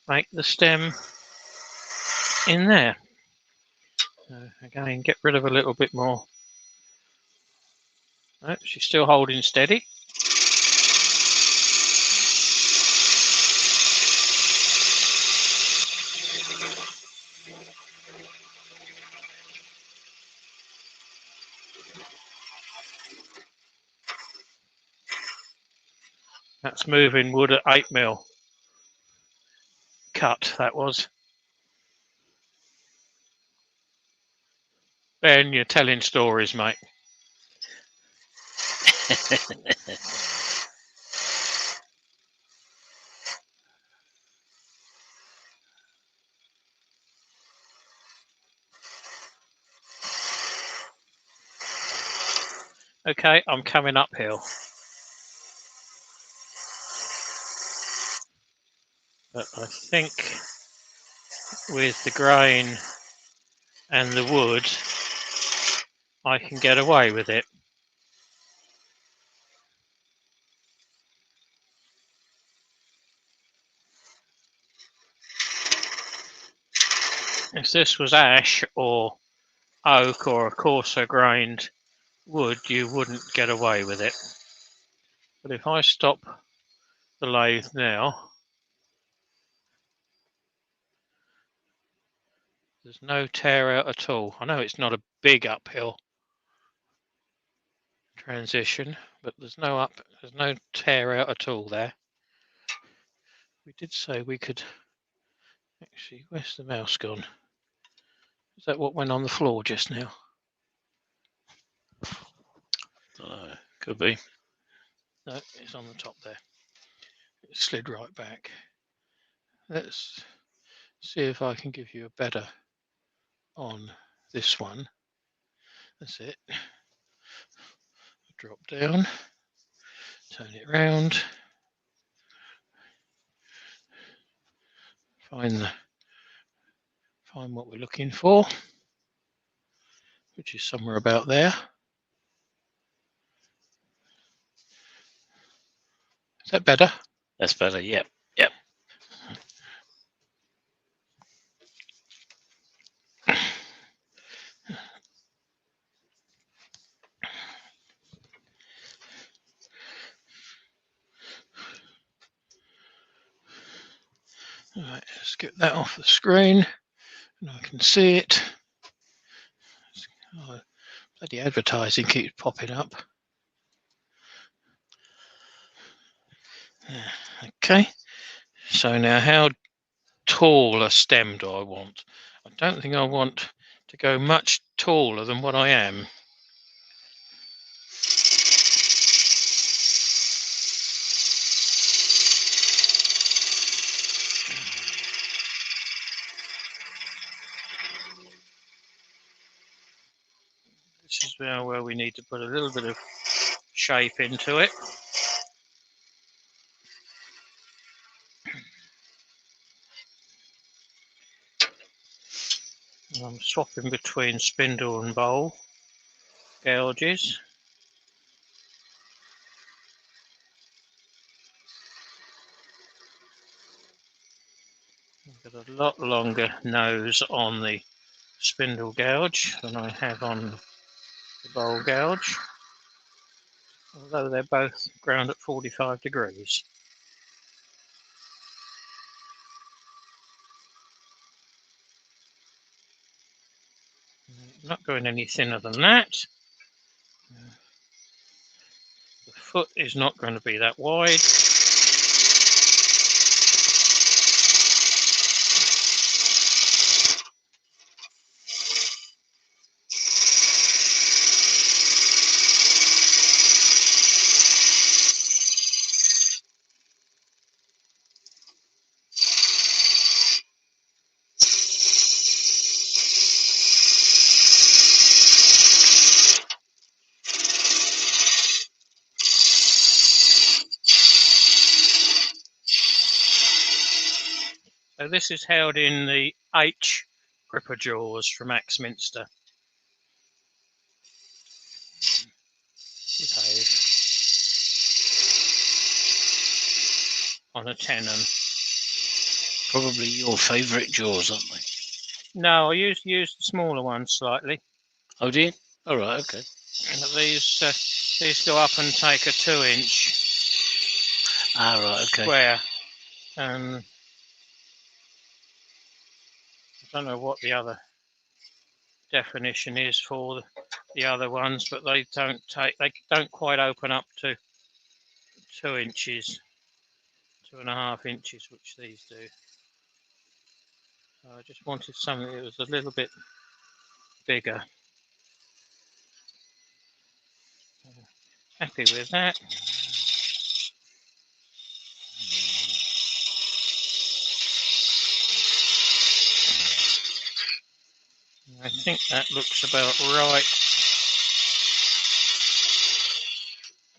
make the stem in there. So again, get rid of a little bit more. Oh, she's still holding steady. That's moving wood at 8mm cut, that was. Ben, you're telling stories, mate. Okay, I'm coming uphill. But I think with the grain and the wood, I can get away with it. If this was ash or oak or a coarser grained wood, you wouldn't get away with it. But if I stop the lathe now, there's no tear out at all. I know it's not a big uphill transition, but there's no tear out at all there. We did say we could actually, where's the mouse gone? Is that what went on the floor just now? Don't know. Could be. No, it's on the top there. It slid right back. Let's see if I can give you a better on this one. That's it. Drop down, turn it round, find what we're looking for, which is somewhere about there. Is that better? That's better. Yep. Yep. Right, let's get that off the screen and I can see it. Oh, bloody advertising keeps popping up. Okay, so now how tall a stem do I want? I don't think I want to go much taller than what I am. This is now where we need to put a little bit of shape into it. I'm swapping between spindle and bowl gouges. I've got a lot longer nose on the spindle gouge than I have on the bowl gouge, although they're both ground at 45 degrees. I'm not going any thinner than that. The foot is not going to be that wide. So this is held in the H gripper jaws from Axminster. Behave. On a tenon. Probably your favourite jaws, aren't they? No, I used the smaller ones slightly. Oh, do you? All right. Okay. And these go up and take a 2-inch Right. Okay. square. And I don't know what the other definition is for the other ones, but they don't quite open up to 2 inches, 2.5 inches, which these do. So I just wanted something that was a little bit bigger. Happy with that. I think that looks about right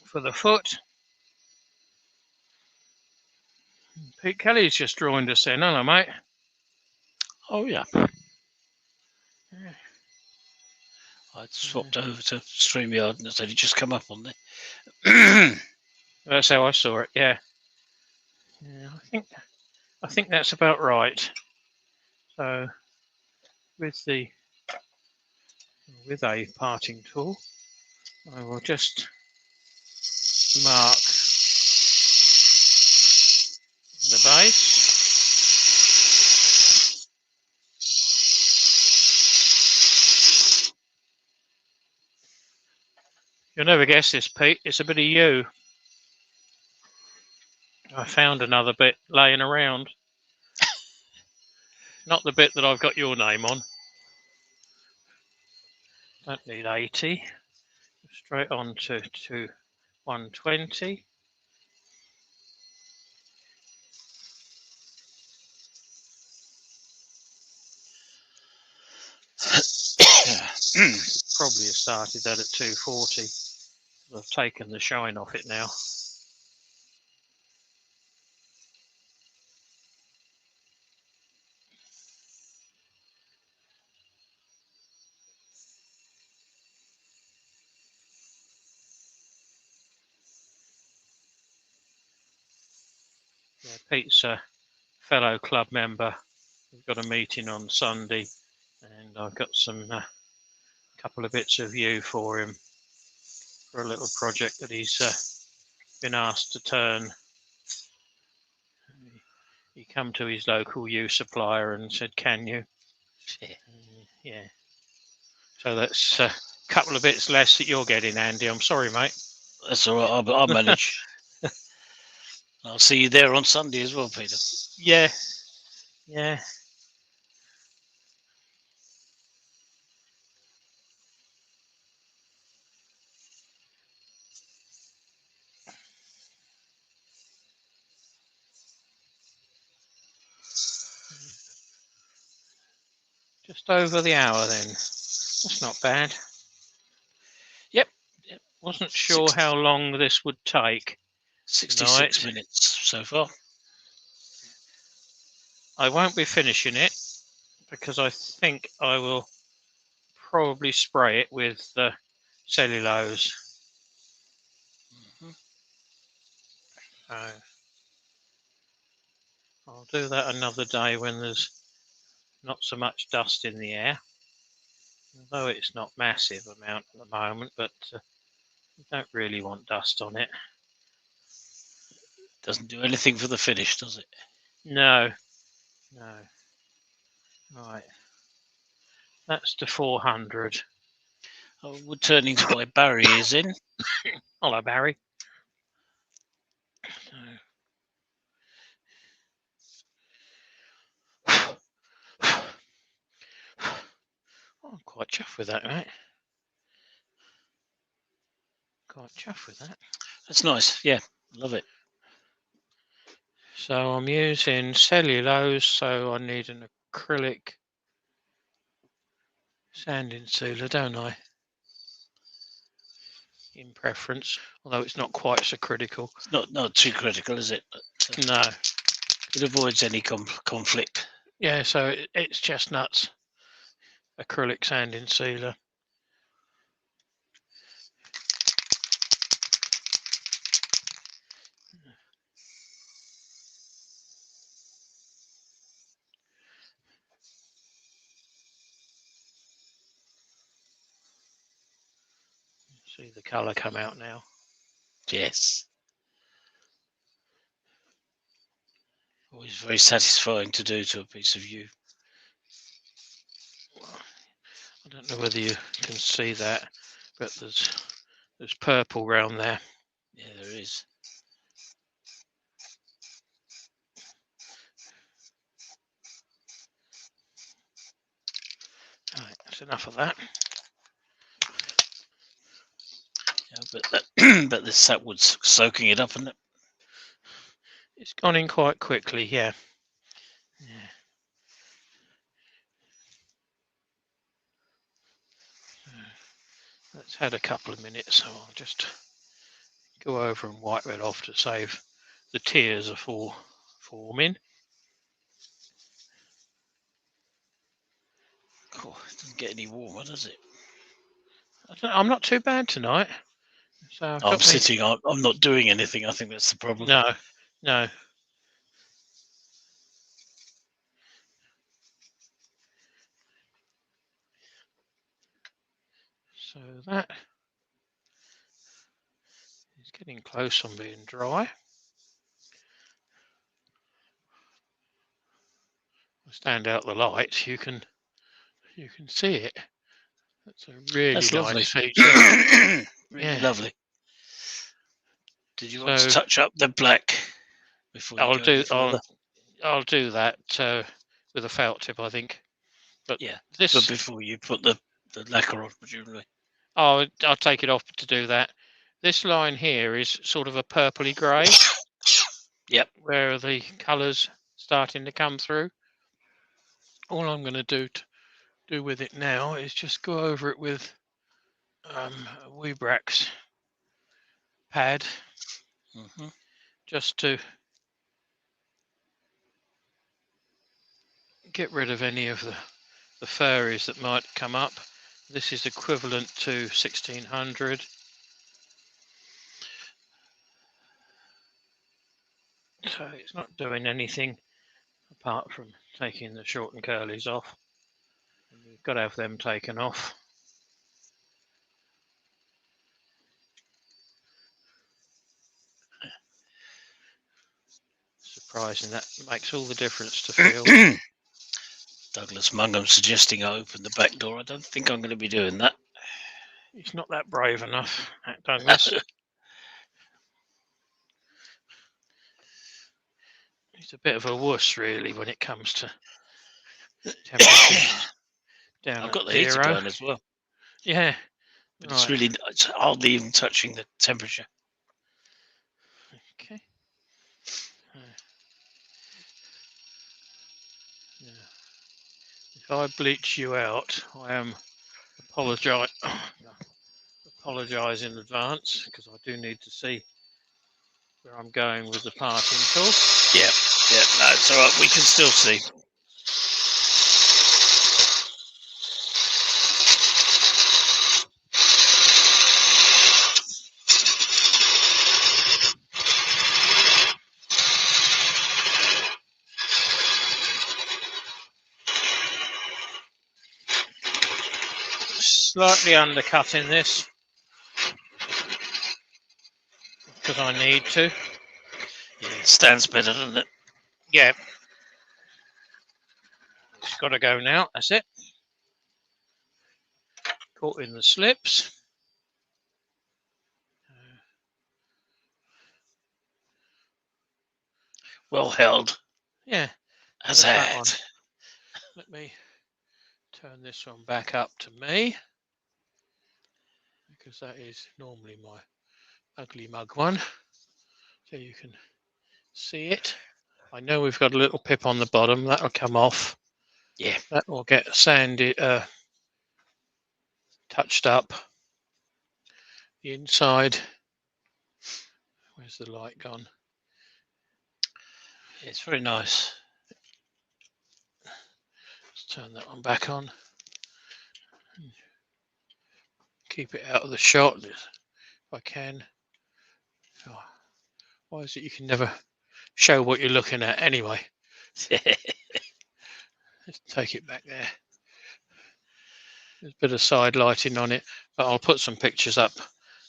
for the foot. Pete Kelly's just joined us in. Hello, mate. Oh yeah. I'd swapped over to StreamYard and it said it just come up on there. That's how I saw it. Yeah. I think that's about right. So with a parting tool, I will just mark the base. You'll never guess this, Pete. It's a bit of you. I found another bit laying around. Not the bit that I've got your name on. Don't need 80. Straight on to 120. Probably have started that at 240. I've taken the shine off it now. Yeah, Pete's a fellow club member. We've got a meeting on Sunday, and I've got some couple of bits of yew for him for a little project that he's been asked to turn. He come to his local yew supplier and said, "Can you?" Yeah. So that's a couple of bits less that you're getting, Andy. I'm sorry, mate. That's all right. I'll manage. I'll see you there on Sunday as well, Peter. Yeah. Yeah. Just over the hour then. That's not bad. Yep. Wasn't sure how long this would take. 66 tonight. minutes so far. I won't be finishing it because I think I will probably spray it with cellulose. So I'll do that another day when there's not so much dust in the air. Although it's not massive amount at the moment, but you don't really want dust on it. Doesn't do anything for the finish, does it? No. Right. That's to 400. Oh, wood turnings by Barry is in. Hello, Barry. I'm quite chuffed with that, mate. Quite chuffed with that. That's nice. Yeah, love it. So I'm using cellulose, so I need an acrylic sanding sealer, don't I? In preference, although it's not quite so critical. It's not too critical, is it? But, No. It avoids any conflict. Yeah, so it's chestnuts. Acrylic sanding sealer. See the colour come out now. Yes. Always very satisfying to do to a piece of yew. I don't know whether you can see that, but there's purple round there. Yeah, there is. Right, that's enough of that. Yeah, but this sapwood's soaking it up, isn't it? It's gone in quite quickly, yeah. That's had a couple of minutes, so I'll just go over and wipe it off to save the tears of forming. Oh, it doesn't get any warmer, does it? I'm not too bad tonight. So I'm sitting. I'm not doing anything. I think that's the problem. No. So that is getting close on being dry. Stand out the light, you can see it. That's a really That's lovely. nice feature. Really lovely. Did you want to touch up the black before you go any further? I'll do that with a felt tip, I think. But yeah, but before you put the lacquer on, presumably. I'll take it off to do that. This line here is sort of a purpley grey. Yep. Where the colours starting to come through. All I'm going to do with it now is just go over it with a Weebrax pad, just to get rid of any of the furries that might come up. This is equivalent to 1600. So it's not doing anything apart from taking the short and curlies off. And we've got to have them taken off. Surprising, that makes all the difference to feel. Douglas Mungham suggesting I open the back door. I don't think I'm going to be doing that. He's not that brave enough, that Douglas. He's a bit of a wuss, really, when it comes to temperatures down I've at got the 0. heater going as well, Yeah, but it's hardly even touching the temperature. Okay. Yeah. If I bleach you out, I am apologise in advance, because I do need to see where I'm going with the parting tool. Yeah, no, it's all right. We can still see. Slightly undercutting this because I need to. Yeah, it stands better, doesn't it? Yeah. It's got to go now. That's it. Caught in the slips. Well held. Yeah. As that one. had. Let me turn this one back up to me, because that is normally my ugly mug one. So you can see it. I know we've got a little pip on the bottom. That'll come off. Yeah. That will get sandy, touched up. The inside. Where's the light gone? It's very nice. Let's turn that one back on. Keep it out of the shot if I can. Oh, why is it you can never show what you're looking at anyway? Let's take it back there. There's a bit of side lighting on it, but I'll put some pictures up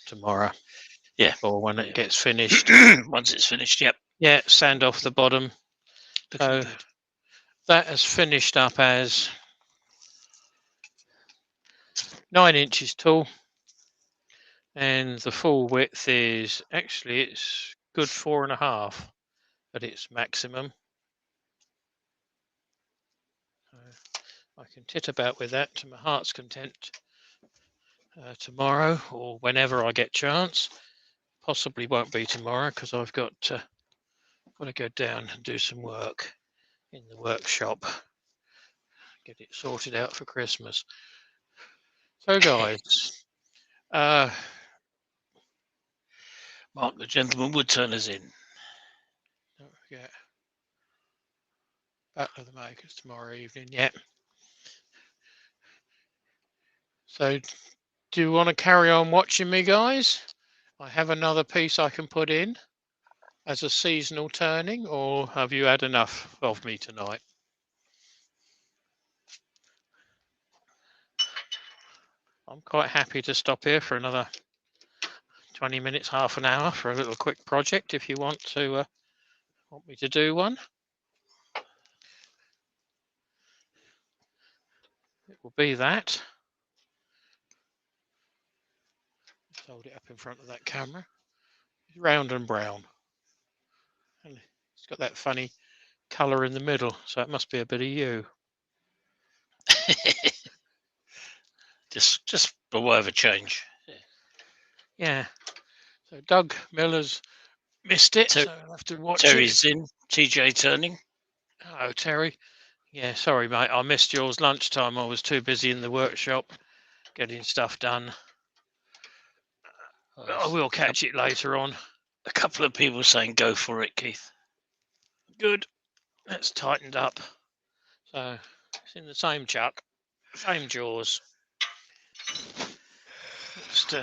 tomorrow. Yeah. Or when it gets finished. Once it's finished, yep. Yeah, sand off the bottom. Looking So good. that has finished up as 9 inches tall, and the full width is actually, it's good 4.5 at its maximum. I can tit about with that to my heart's content tomorrow or whenever I get chance. Possibly won't be tomorrow because I've got to go down and do some work in the workshop, get it sorted out for Christmas. So guys, Mark the gentleman would turn us in. don't forget Battle of the Makers tomorrow evening. Yeah. So do you want to carry on watching me, guys? I have another piece I can put in as a seasonal turning, or have you had enough of me tonight? I'm quite happy to stop here for another 20 minutes, half an hour for a little quick project if you want me to do one. It will be that. Let's hold it up in front of that camera. It's round and brown. And it's got that funny colour in the middle, so it must be a bit of you. just by way of a change. Yeah. So Doug Miller's missed it, so I'll have to watch Terry's it. in. TJ turning. Hello, Terry. Yeah, sorry, mate. I missed yours lunchtime. I was too busy in the workshop getting stuff done. I will catch it later on. A couple of people saying go for it, Keith. Good. That's tightened up. So it's in the same chuck, same jaws. Just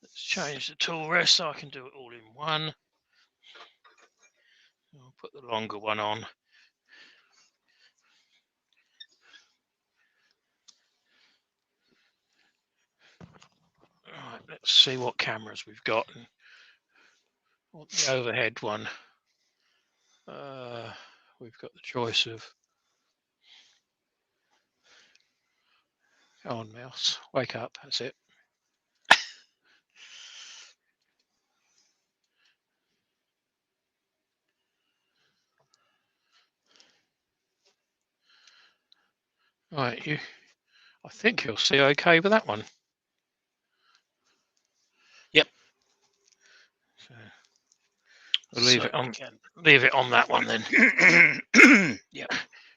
let's change the tool rest so I can do it all in one. I'll put the longer one on. Right, let's see what cameras we've got. And what the overhead one. We've got the choice of. Go on, mouse. Wake up. That's it. Right, you. I think you'll see okay with that one. Yep. So we'll leave it on. Leave it on that one then. Yep.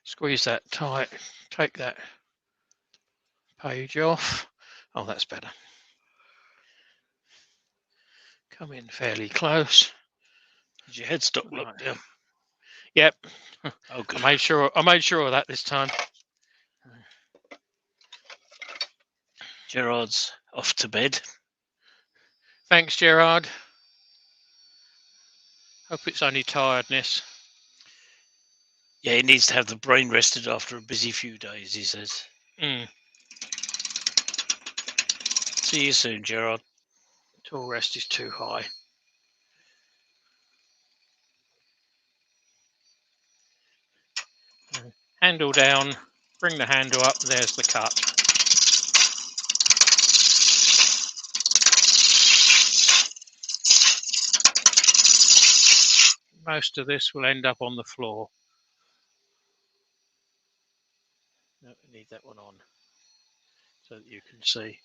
Squeeze that tight. Take that page off. Oh, that's better. Come in fairly close. Did your headstock look Right. down? Yep. Oh, good. I made sure of that this time. Gerard's off to bed. Thanks, Gerard. Hope it's only tiredness. Yeah, he needs to have the brain rested after a busy few days, he says. See you soon, Gerard. Tool rest is too high. Handle down, bring the handle up, there's the cut. Most of this will end up on the floor. No, I need that one on so that you can see.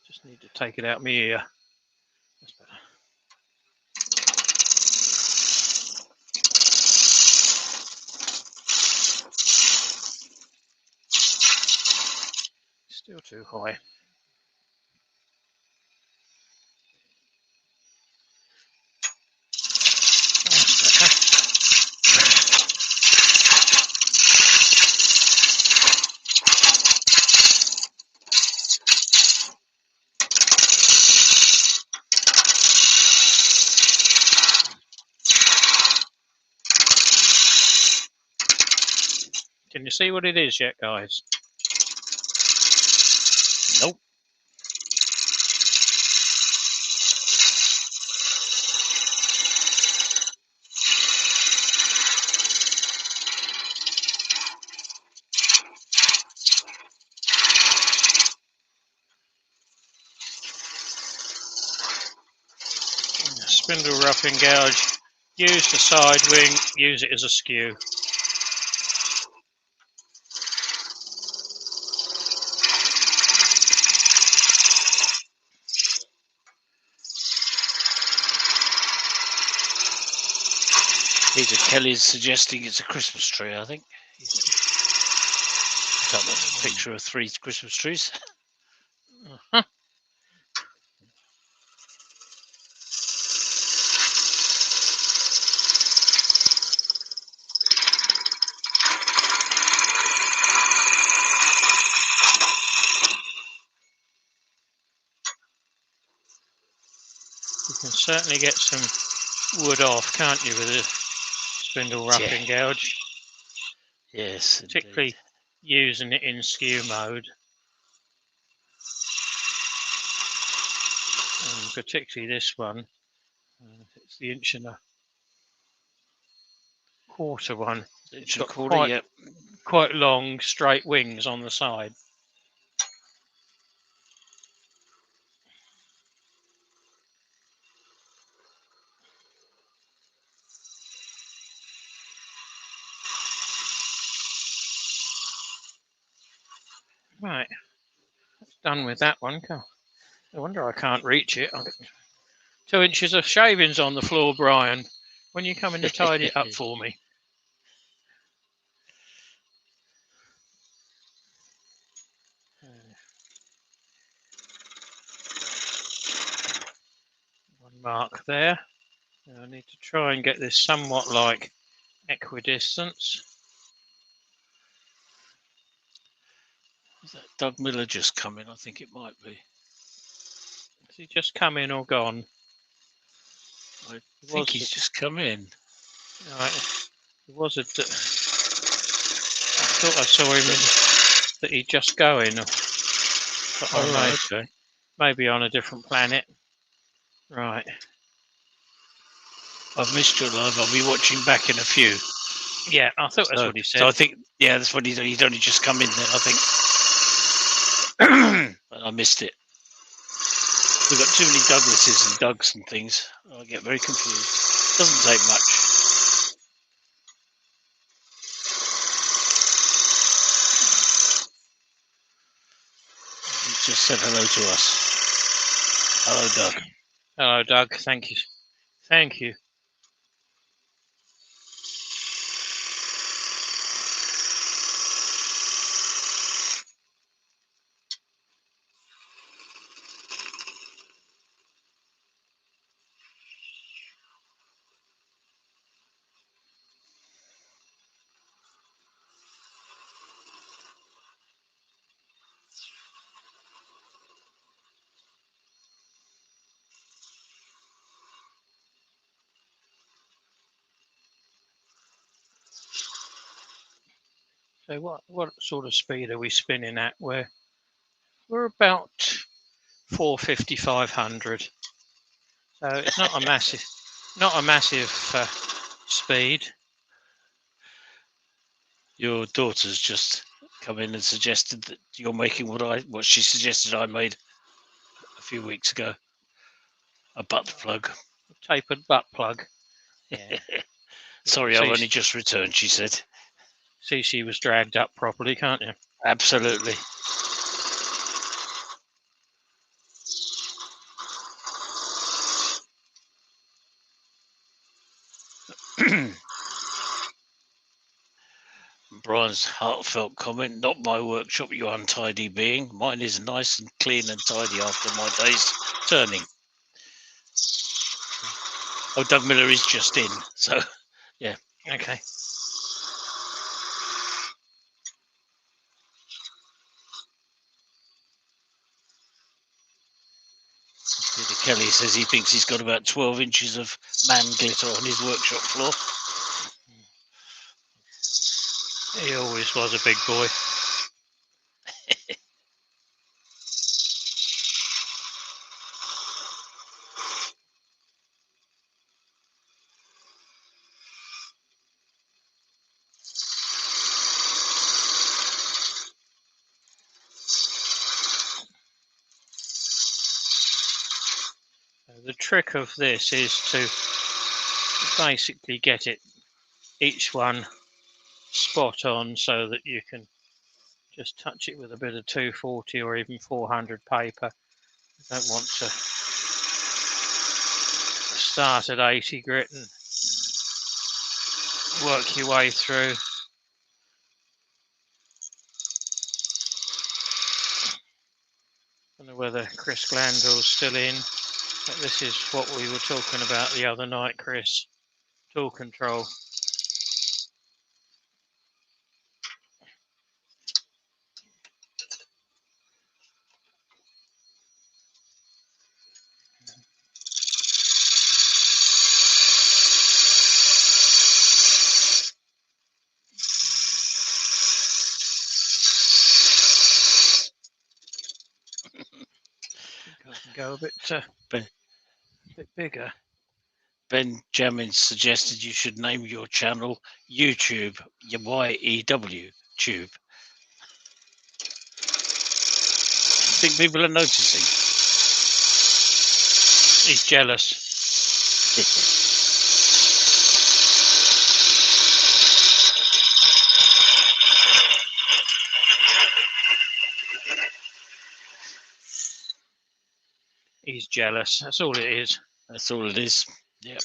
Just need to take it out my ear. That's better. Still too high. Can you see what it is yet, guys? Nope. Spindle roughing gouge. Use the side wing, use it as a skew. Peter Kelly's suggesting it's a Christmas tree, I think. Got a picture of 3 Christmas trees. You can certainly get some wood off, can't you, with a spindle roughing gouge? Yes, particularly indeed. using it in skew mode. And particularly this one. It's the 1.25 inch one. It's got quite long, straight wings on the side. Right, that's done with that one. No wonder I can't reach it. 2 inches of shavings on the floor, Brian. When you coming to tidy it up for me? One mark there. Now I need to try and get this somewhat like equidistance. Is that Doug Miller just coming? I think it might be. Has he just come in or gone? I think he's just come in. Right. It was I thought I saw him that he'd just go in. But Oh, right, okay. Maybe on a different planet. Right. I've missed your live. I'll be watching back in a few. Yeah, I thought that's what he said. So I think, yeah, that's what he'd only just come in there, I think. But I missed it. We've got too many Douglases and Dougs and things. I get very confused. Doesn't take much. He just said hello to us. Hello, Doug. Hello, Doug. Thank you. Thank you. So what sort of speed are we spinning at? We're about 450, 500. So it's not a massive speed. Your daughter's just come in and suggested that you're making what she suggested I made a few weeks ago. A butt plug. Tapered butt plug. Yeah. Sorry, I've only just returned, she said. See, she was dragged up properly, can't you? Absolutely. Brian's heartfelt comment, not my workshop, you untidy being. Mine is nice and clean and tidy after my day's turning. Oh, Doug Miller is just in, so yeah. Okay. Peter Kelly says he thinks he's got about 12 inches of man glitter on his workshop floor. He always was a big boy. The trick of this is to basically get each one spot on so that you can just touch it with a bit of 240 or even 400 paper. You don't want to start at 80 grit and work your way through. I don't know whether Chris Glanville's still in, but this is what we were talking about the other night, Chris. Tool control. I can go a bit bigger. Benjamin suggested you should name your channel YouTube, YEW Tube. I think people are noticing. He's jealous. He's jealous. That's all it is. That's all it is. Yep.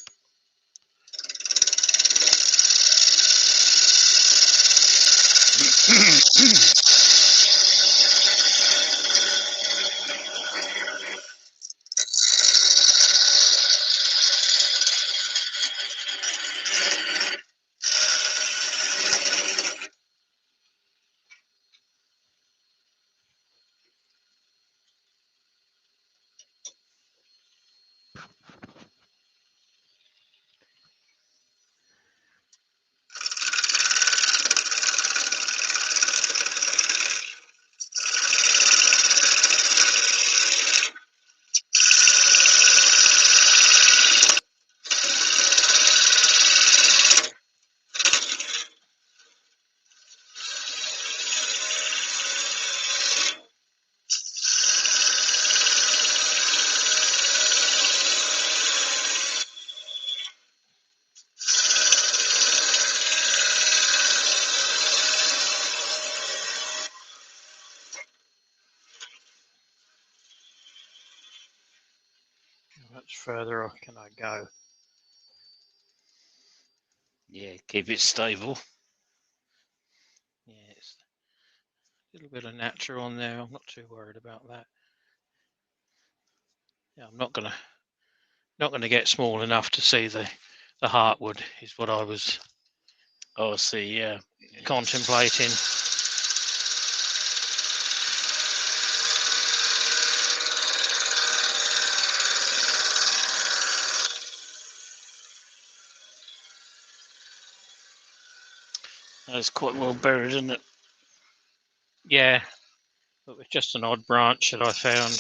much further can I go? Yeah, keep it stable. Yeah, it's a little bit of natural on there. I'm not too worried about that. Yeah, I'm not gonna get small enough to see the heartwood is what I was Oh, I see. Yeah. contemplating. That's quite well buried, isn't it? Yeah, it was just an odd branch that I found.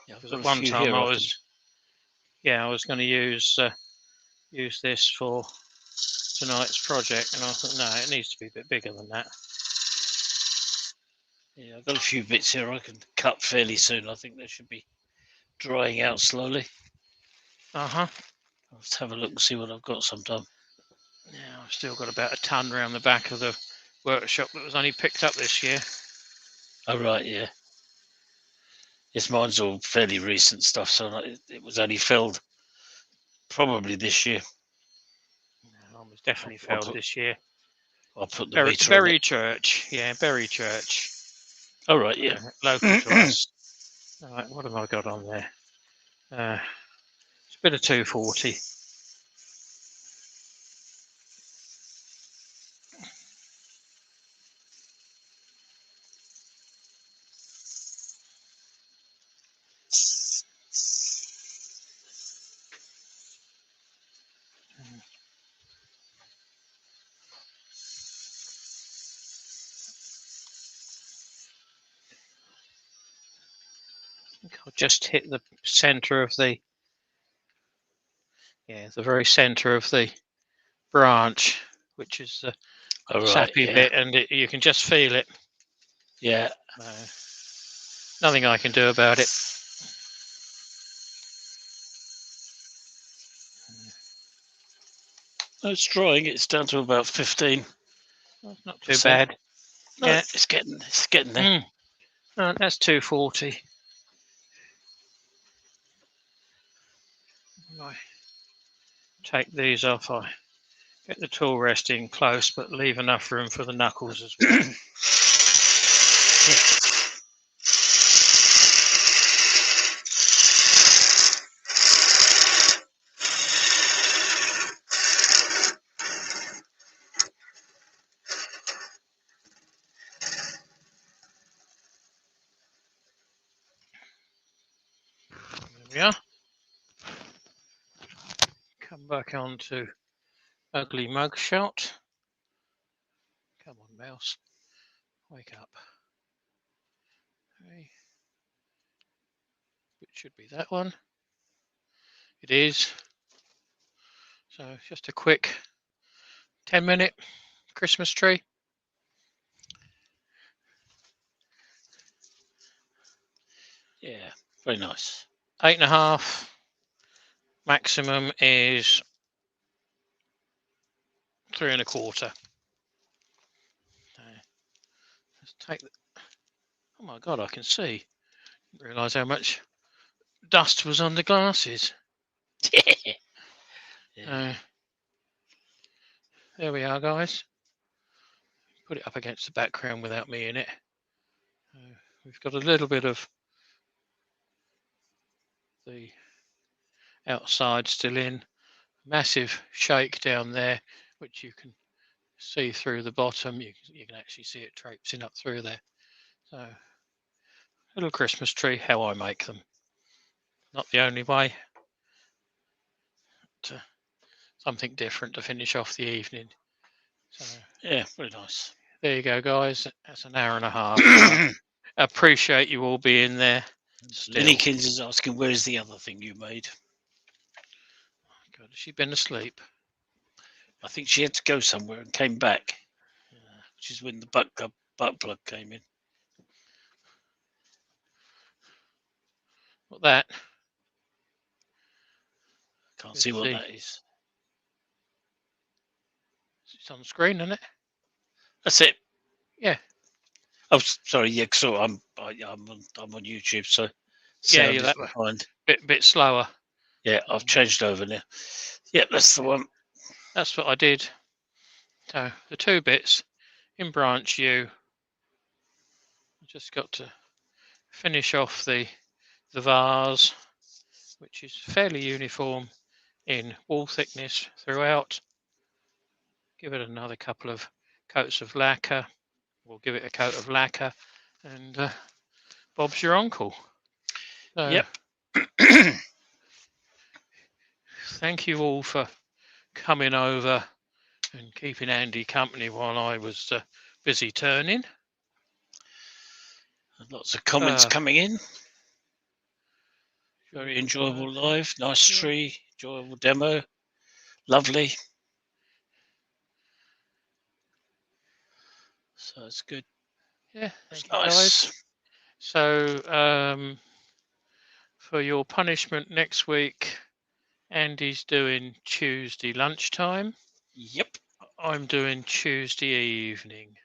Yeah, Because at one time I was going to use this for tonight's project, and I thought, no, it needs to be a bit bigger than that. Yeah, I've got a few bits here I can cut fairly soon. I think they should be drying out slowly. Uh-huh. Let's have a look and see what I've got sometime. Yeah, I've still got about a ton around the back of the workshop that was only picked up this year. Oh, right, yeah. Yes, mine's all fairly recent stuff, so it was only filled probably this year. Mine was definitely felled this year. I'll put the meter on Berry it. Church. Yeah, Berry Church. Oh, right, yeah. Local to us. All right, what have I got on there? It's a bit of 240. I'll just hit the centre of the very centre of the branch, which is the sappy bit, and you can just feel it. Yeah. Nothing I can do about it. It's drying. It's down to about 15. That's not too bad. No, yeah, it's getting there. No, that's 240. I take these off. I get the tool resting close, but leave enough room for the knuckles as well. There we are. Come back on to ugly mugshot. Come on, mouse. Wake up. Okay. It should be that one. It is. So just a quick 10-minute Christmas tree. Yeah, very nice. 8.5. Maximum is 3.25. Let's take the. Oh my god, I can see. Didn't realise how much dust was on the glasses. Yeah. There we are, guys. Put it up against the background without me in it. We've got a little bit of the outside still in. Massive shake down there, which you can see through the bottom. You can actually see it traipsing up through there. So, little Christmas tree, how I make them. Not the only way. Something different to finish off the evening. So, yeah, very nice. There you go, guys. That's an hour and a half. I appreciate you all being there. Linnykins is asking, where is the other thing you made? God, has she been asleep? I think she had to go somewhere and came back, which is when the butt plug came in. What that? Can't see what that is. It's on screen, isn't it? That's it. Yeah. Oh, sorry. Yeah, so I'm on YouTube, so sound yeah, is that behind. bit slower. Yeah, I've changed over now. Yep, that's the one. That's what I did. So the 2 bits in branch U. I just got to finish off the vase, which is fairly uniform in wall thickness throughout. Give it another couple of coats of lacquer. We'll give it a coat of lacquer, and Bob's your uncle. So Yep. thank you all for coming over and keeping Andy company while I was busy turning. Lots of comments coming in. Very enjoyable live. Nice Yeah. tree. Enjoyable demo. Lovely. So it's good. Yeah, It's thank you nice. guys. So for your punishment next week, Andy's doing Tuesday lunchtime. Yep. I'm doing Tuesday evening.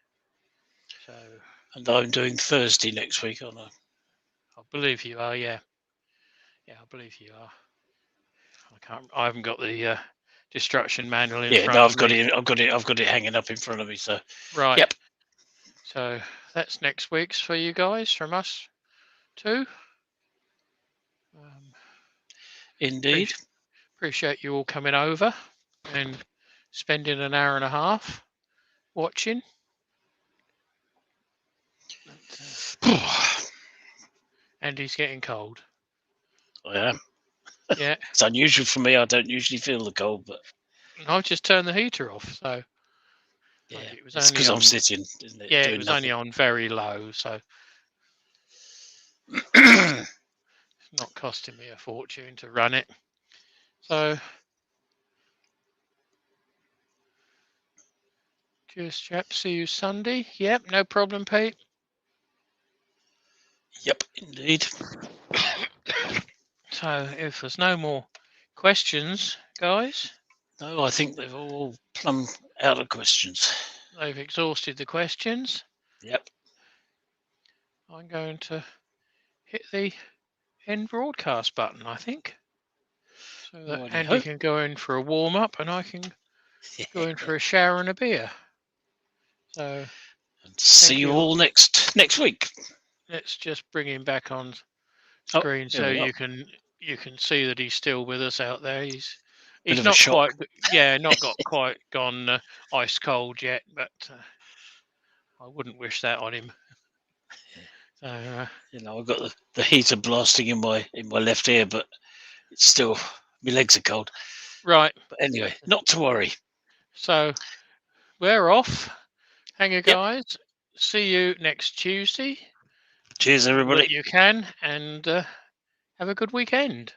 So And I'm doing Thursday next week, aren't I? I believe you are. Yeah, I believe you are. I haven't got the destruction manual in front of me. I've got it hanging up in front of me. So Right. Yep. So that's next week's for you guys from us too. Indeed. Appreciate you all coming over and spending an hour and a half watching. Andy's getting cold. I am. Yeah. It's unusual for me. I don't usually feel the cold, but I've just turned the heater off, so yeah, it was it's only because on. I'm sitting, isn't it? Yeah, Doing it was nothing. only on very low, so it's not costing me a fortune to run it. So cheers, chaps. See you Sunday. Yep, no problem, Pete. Yep, indeed. So if there's no more questions, guys, No, I think they've all plumb out of questions. they've exhausted the questions. Yep. I'm going to hit the end broadcast button, I think, so that Righty Andy ho. can go in for a warm up and I can go in for a shower and a beer. So And see you all next week. let's just bring him back on screen so you can see that he's still with us out there. He's not quite quite gone ice cold yet, but I wouldn't wish that on him. So I've got the heater blasting in my left ear, but it's still my legs are cold. Right. But anyway, not to worry. So we're off. Hanger guys, see you next Tuesday. Cheers, everybody. You can, and have a good weekend.